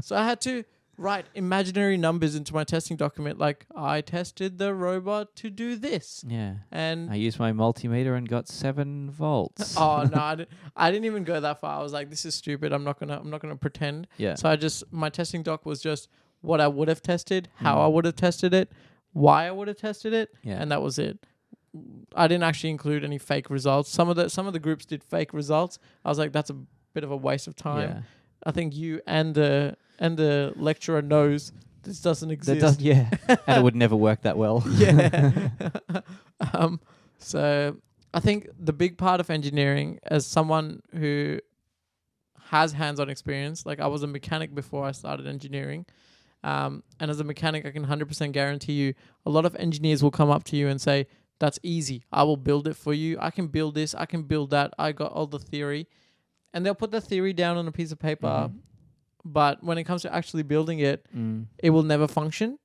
So I had to write imaginary numbers into my testing document, like I tested the robot to do this. Yeah. And I used my multimeter and got 7 volts. oh no, I didn't even go that far. I was like, this is stupid. I'm not gonna pretend. Yeah. So my testing doc was just what I would have tested, how I would have tested it, why I would have tested it, and that was it. I didn't actually include any fake results. Some of the groups did fake results. I was like, that's a bit of a waste of time. Yeah. I think you and the lecturer knows this doesn't exist. And it would never work that well. Yeah. So I think the big part of engineering, as someone who has hands-on experience, like I was a mechanic before I started engineering, and as a mechanic, I can 100% guarantee you, a lot of engineers will come up to you and say, that's easy. I will build it for you. I can build this. I can build that. I got all the theory. And they'll put the theory down on a piece of paper. But when it comes to actually building it, it will never function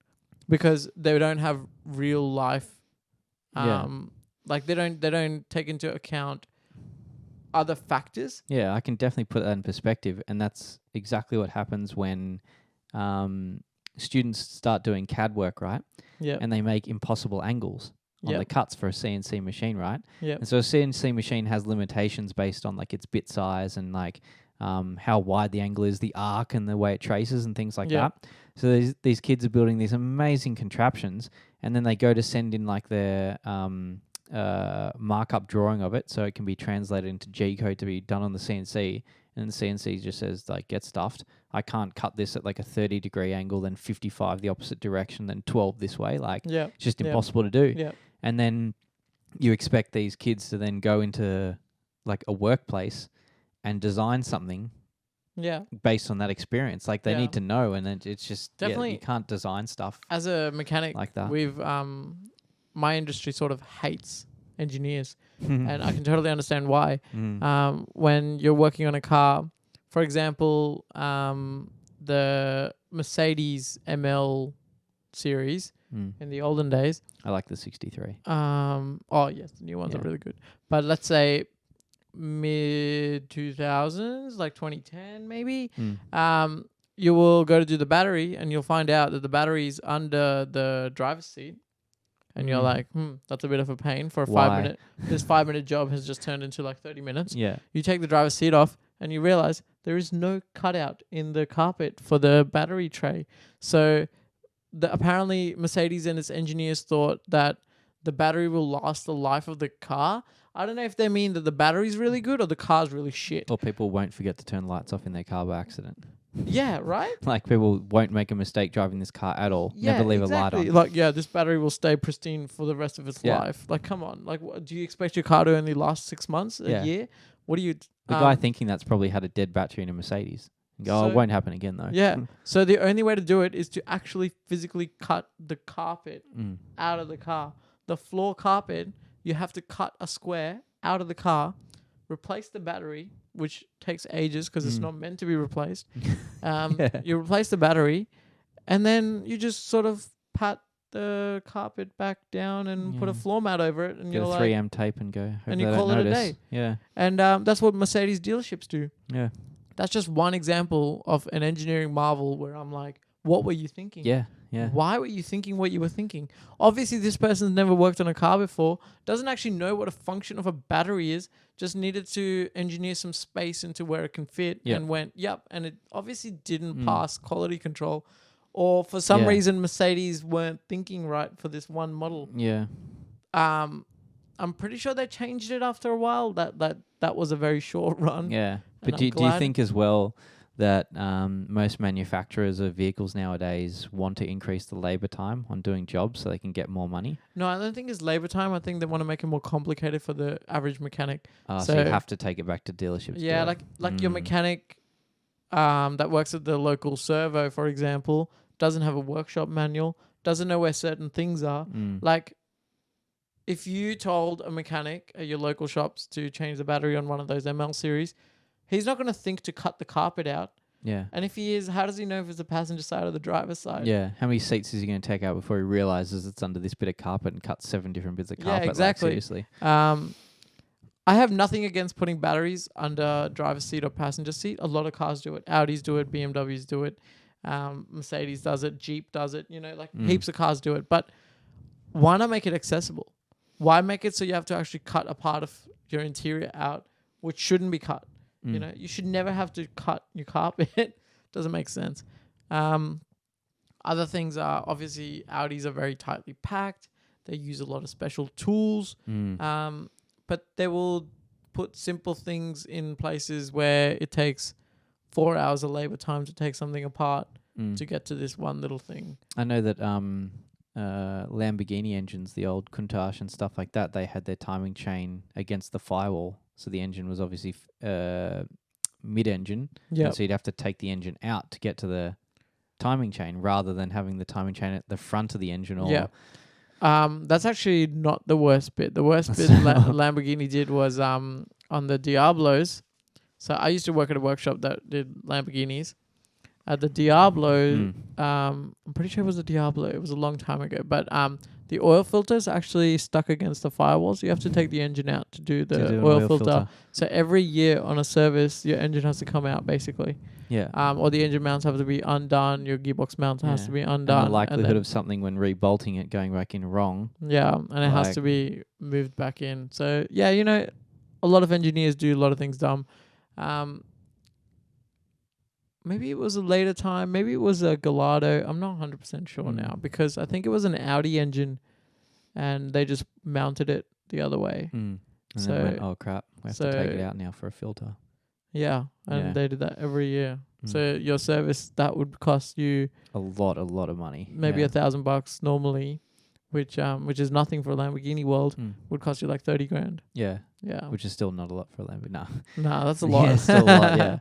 because they don't have real life. Like they don't take into account other factors. Yeah, I can definitely put that in perspective. And that's exactly what happens when students start doing CAD work, right? Yeah. And they make impossible angles on the cuts for a CNC machine, right? Yeah. And so a CNC machine has limitations based on like its bit size and like how wide the angle is, the arc and the way it traces and things like that. So these kids are building these amazing contraptions, and then they go to send in like their markup drawing of it so it can be translated into G code to be done on the CNC. And the CNC just says, like, get stuffed. I can't cut this at like a 30-degree angle, then 55 the opposite direction, then 12 this way. Like, it's just impossible to do. Yeah. And then you expect these kids to then go into like a workplace and design something based on that experience. Like they need to know, and then it's just definitely you can't design stuff as a mechanic like that. We've my industry sort of hates engineers, and I can totally understand why. When you're working on a car, for example, the Mercedes ML series in the olden days. I like the 63. Oh yes, the new ones are really good. But let's say mid 2000s, like 2010 maybe, you will go to do the battery and you'll find out that the battery's under the driver's seat. And you're like, that's a bit of a pain for a 5 minute. This 5 minute job has just turned into like 30 minutes. Yeah. You take the driver's seat off and you realize there is no cutout in the carpet for the battery tray. So apparently Mercedes and its engineers thought that the battery will last the life of the car. I don't know if they mean that the battery's really good or the car's really shit. Or people won't forget to turn lights off in their car by accident. Yeah, right? Like people won't make a mistake driving this car at all. Never leave a light on. Like, this battery will stay pristine for the rest of its life. Like, come on. Like, do you expect your car to only last 6 months, a year? What do you... The guy thinking that's probably had a dead battery in a Mercedes. And go, it won't happen again though. Yeah. So the only way to do it is to actually physically cut the carpet out of the car. The floor carpet, you have to cut a square out of the car, replace the battery, which takes ages because it's not meant to be replaced. You replace the battery, and then you just sort of pat the carpet back down and put a floor mat over it, and get you're a like 3M tape and go. And you call it a day. Yeah. And that's what Mercedes dealerships do. Yeah. That's just one example of an engineering marvel where I'm like, what were you thinking? Yeah. Yeah. Why were you thinking what you were thinking? Obviously, this person's never worked on a car before, doesn't actually know what a function of a battery is, just needed to engineer some space into where it can fit and went, and it obviously didn't pass quality control. Or for some reason, Mercedes weren't thinking right for this one model. Yeah. I'm pretty sure they changed it after a while. That was a very short run. Yeah. But And do you think as well that most manufacturers of vehicles nowadays want to increase the labor time on doing jobs so they can get more money? No, I don't think it's labor time. I think they want to make it more complicated for the average mechanic. So you have to take it back to dealerships. Yeah, like your mechanic that works at the local servo, for example, doesn't have a workshop manual, doesn't know where certain things are. Like, if you told a mechanic at your local shops to change the battery on one of those ML series, he's not going to think to cut the carpet out. Yeah. And if he is, how does he know if it's the passenger side or the driver's side? Yeah. How many seats is he going to take out before he realizes it's under this bit of carpet and cuts 7 different bits of carpet? Yeah, exactly. Like, seriously. I have nothing against putting batteries under driver's seat or passenger seat. A lot of cars do it. Audis do it. BMWs do it. Mercedes does it. Jeep does it. Heaps of cars do it. But why not make it accessible? Why make it so you have to actually cut a part of your interior out, which shouldn't be cut? You should never have to cut your carpet. Doesn't make sense. Other things are, obviously, Audis are very tightly packed. They use a lot of special tools. But they will put simple things in places where it takes 4 hours of labor time to take something apart to get to this one little thing. I know that Lamborghini engines, the old Countach and stuff like that, they had their timing chain against the firewall. So the engine was obviously mid-engine. Yeah. So you'd have to take the engine out to get to the timing chain rather than having the timing chain at the front of the engine. That's actually not the worst bit. The worst bit Lamborghini did was on the Diablos. So I used to work at a workshop that did Lamborghinis. At the Diablo, I'm pretty sure it was a Diablo. It was a long time ago. But the oil filter's actually stuck against the firewall. So you have to take the engine out to do the oil filter. So every year on a service, your engine has to come out, basically. Yeah. Or the engine mounts have to be undone. Your gearbox mount has to be undone. And the likelihood of something when rebolting it going back in wrong. Yeah, and it has to be moved back in. So, yeah, a lot of engineers do a lot of things dumb. Maybe it was a later time. Maybe it was a Gallardo. I'm not 100% sure now because I think it was an Audi engine and they just mounted it the other way. And then went, oh, crap. We have to take it out now for a filter. Yeah, and they did that every year. So your service, that would cost you a lot of money. Maybe $1,000 normally, which is nothing for a Lamborghini world. Would cost you like 30 grand. Yeah. Yeah. Which is still not a lot for a Lamborghini. Nah, that's a lot. Yeah, still a lot, yeah.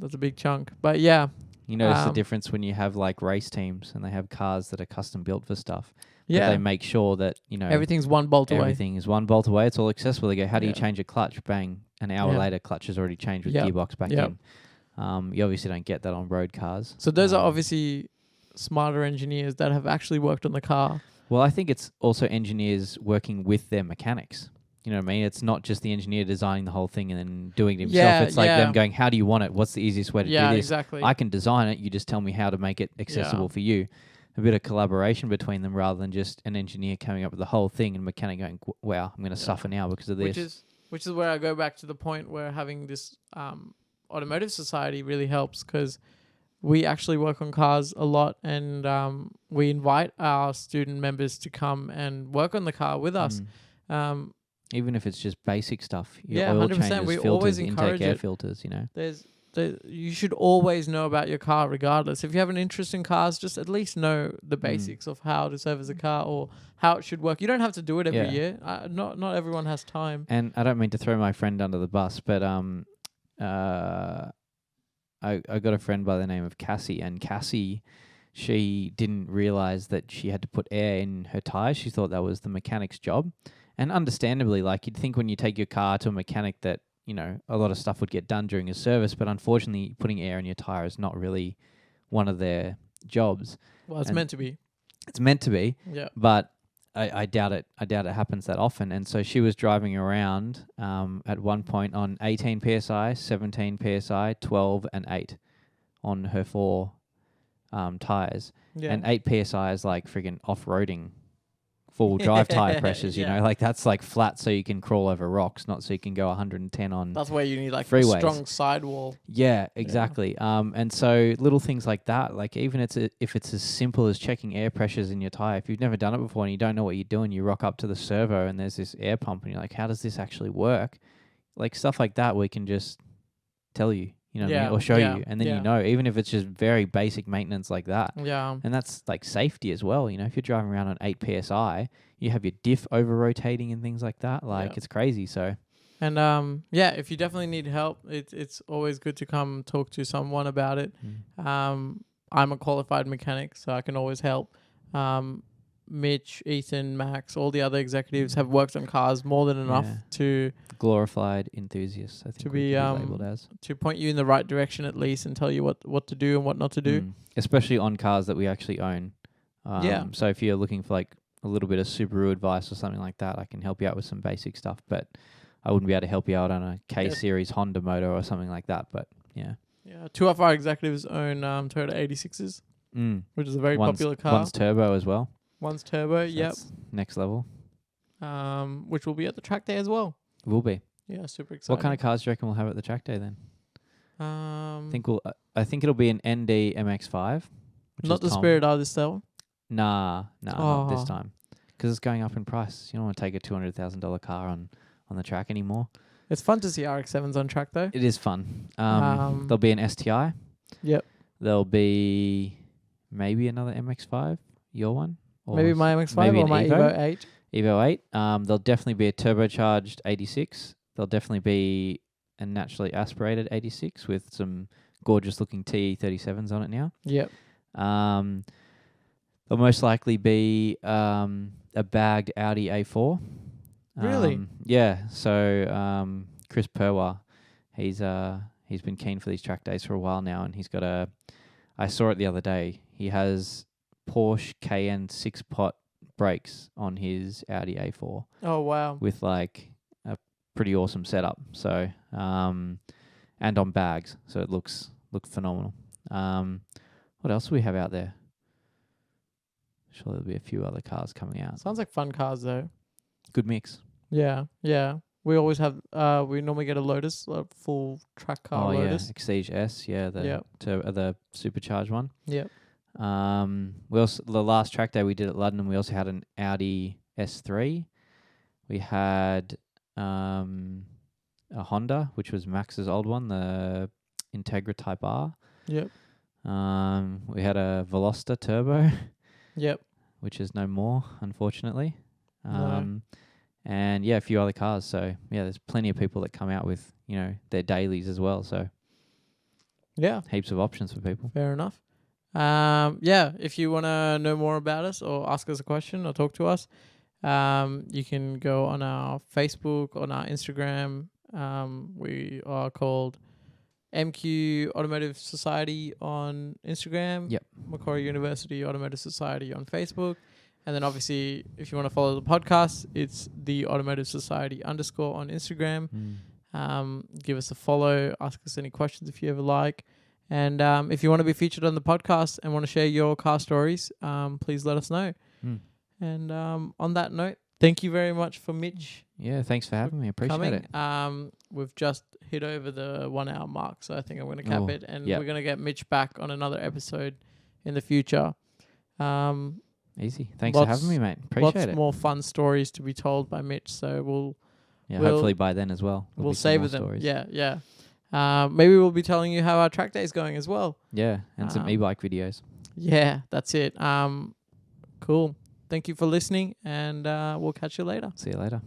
That's a big chunk. But yeah. You notice the difference when you have like race teams and they have cars that are custom built for stuff. Yeah. But they make sure that, everything's one bolt away. Everything is one bolt away. It's all accessible. They go, how do you change a clutch? Bang. An hour later, clutch has already changed with gearbox back in. You obviously don't get that on road cars. So those are obviously smarter engineers that have actually worked on the car. Well, I think it's also engineers working with their mechanics. You know what I mean? It's not just the engineer designing the whole thing and then doing it himself. Yeah, it's like them going, how do you want it? What's the easiest way to do this? Exactly. I can design it. You just tell me how to make it accessible for you. A bit of collaboration between them rather than just an engineer coming up with the whole thing and mechanic going, wow, I'm going to suffer now because of this. Which is where I go back to the point where having this automotive society really helps because we actually work on cars a lot and we invite our student members to come and work on the car with us. Even if it's just basic stuff. Yeah, oil 100%. changes, We filters, always encourage intake air it. filters, You should always know about your car regardless. If you have an interest in cars, just at least know the basics of how to service a car or how it should work. You don't have to do it every year. Not everyone has time. And I don't mean to throw my friend under the bus, but I got a friend by the name of Cassie, and Cassie, she didn't realize that she had to put air in her tires. She thought that was the mechanic's job. And understandably, like you'd think when you take your car to a mechanic that, a lot of stuff would get done during a service, but unfortunately putting air in your tire is not really one of their jobs. Well, it's meant to be. It's meant to be. Yeah. But I doubt it. I doubt it happens that often. And so she was driving around at one point on 18 PSI, 17 PSI, 12 and 8 on her 4 tires. Yeah. And 8 PSI is like friggin' off-roading 4-wheel drive tire pressures. You Yeah. know, like that's like flat so you can crawl over rocks, not so you can go 110 on. That's where you need like freeways. a strong sidewall. Yeah, exactly. And so little things like that, like even if it's as simple as checking air pressures in your tire, if you've never done it before and you don't know what you're doing, you rock up to the servo and there's this air pump and you're like, how does this actually work? Like stuff like that, we can just tell you, you know what I mean? Or show you. And then you know, even if it's just very basic maintenance like that. Yeah. And that's like safety as well. You know, if you're driving around on 8 PSI, you have your diff over rotating and things like that. Like it's crazy. So. And if you definitely need help, it's always good to come talk to someone about it. I'm a qualified mechanic, so I can always help. Mitch, Ethan, Max, all the other executives have worked on cars more than enough to glorified enthusiasts, I think, to be labeled as, to point you in the right direction at least and tell you what to do and what not to do. Especially on cars that we actually own. So if you're looking for like a little bit of Subaru advice or something like that, I can help you out with some basic stuff, but I wouldn't be able to help you out on a K-Series Honda motor or something like that. But yeah. 2 of our executives own Toyota 86s, which is a very popular car. One's turbo as well. One's turbo, So next level. Which will be at the track day as well. Will be. Yeah, super exciting. What kind of cars do you reckon we'll have at the track day then? I think it'll be an ND MX-5. Not the Spirit R this though. Nah, not this time. Because it's going up in price. You don't want to take a $200,000 car on the track anymore. It's fun to see RX-7s on track though. It is fun. There'll be an STI. Yep. There'll be maybe another MX-5, your one. Or maybe my MX-5 or my Evo 8. Evo 8. There'll definitely be a turbocharged 86. There'll definitely be a naturally aspirated 86 with some gorgeous looking TE37s on it now. Yep. There'll most likely be a bagged Audi A4. Really? Yeah. So Chris Perwa, he's been keen for these track days for a while now, and he's got I saw it the other day. He has Porsche Cayenne 6-pot brakes on his Audi A4. Oh wow! With like a pretty awesome setup. So and on bags, so it looks phenomenal. What else do we have out there? Sure, there'll be a few other cars coming out. Sounds like fun cars though. Good mix. Yeah. We always have. We normally get a Lotus, a full track car Lotus. Exige S. Yeah, the supercharged one. Yep. We also, the last track day we did at London, we also had an Audi S3. We had a Honda, which was Max's old one, the Integra Type R. Yep. We had a Veloster Turbo. Yep. Which is no more, unfortunately. No. And a few other cars. So there's plenty of people that come out with their dailies as well. So heaps of options for people. Fair enough. If you want to know more about us or ask us a question or talk to us, you can go on our Facebook, on our Instagram. We are called MQ Automotive Society on Instagram. Yep. Macquarie University Automotive Society on Facebook. And then obviously, if you want to follow the podcast, it's the Automotive Society _ on Instagram. Give us a follow. Ask us any questions if you ever like. And if you want to be featured on the podcast and want to share your car stories, please let us know. And on that note, thank you very much for Mitch. Yeah, thanks for having me. Appreciate it. We've just hit over the 1 hour mark, so I think I'm going to cap it. And we're going to get Mitch back on another episode in the future. Easy. Thanks for having me, mate. Appreciate it. Lots more fun stories to be told by Mitch, so we'll hopefully by then as well. We'll savor them. Stories. Yeah. Maybe we'll be telling you how our track day is going as well. Yeah, and some e-bike videos. Yeah, that's it. Cool. Thank you for listening, and we'll catch you later. See you later.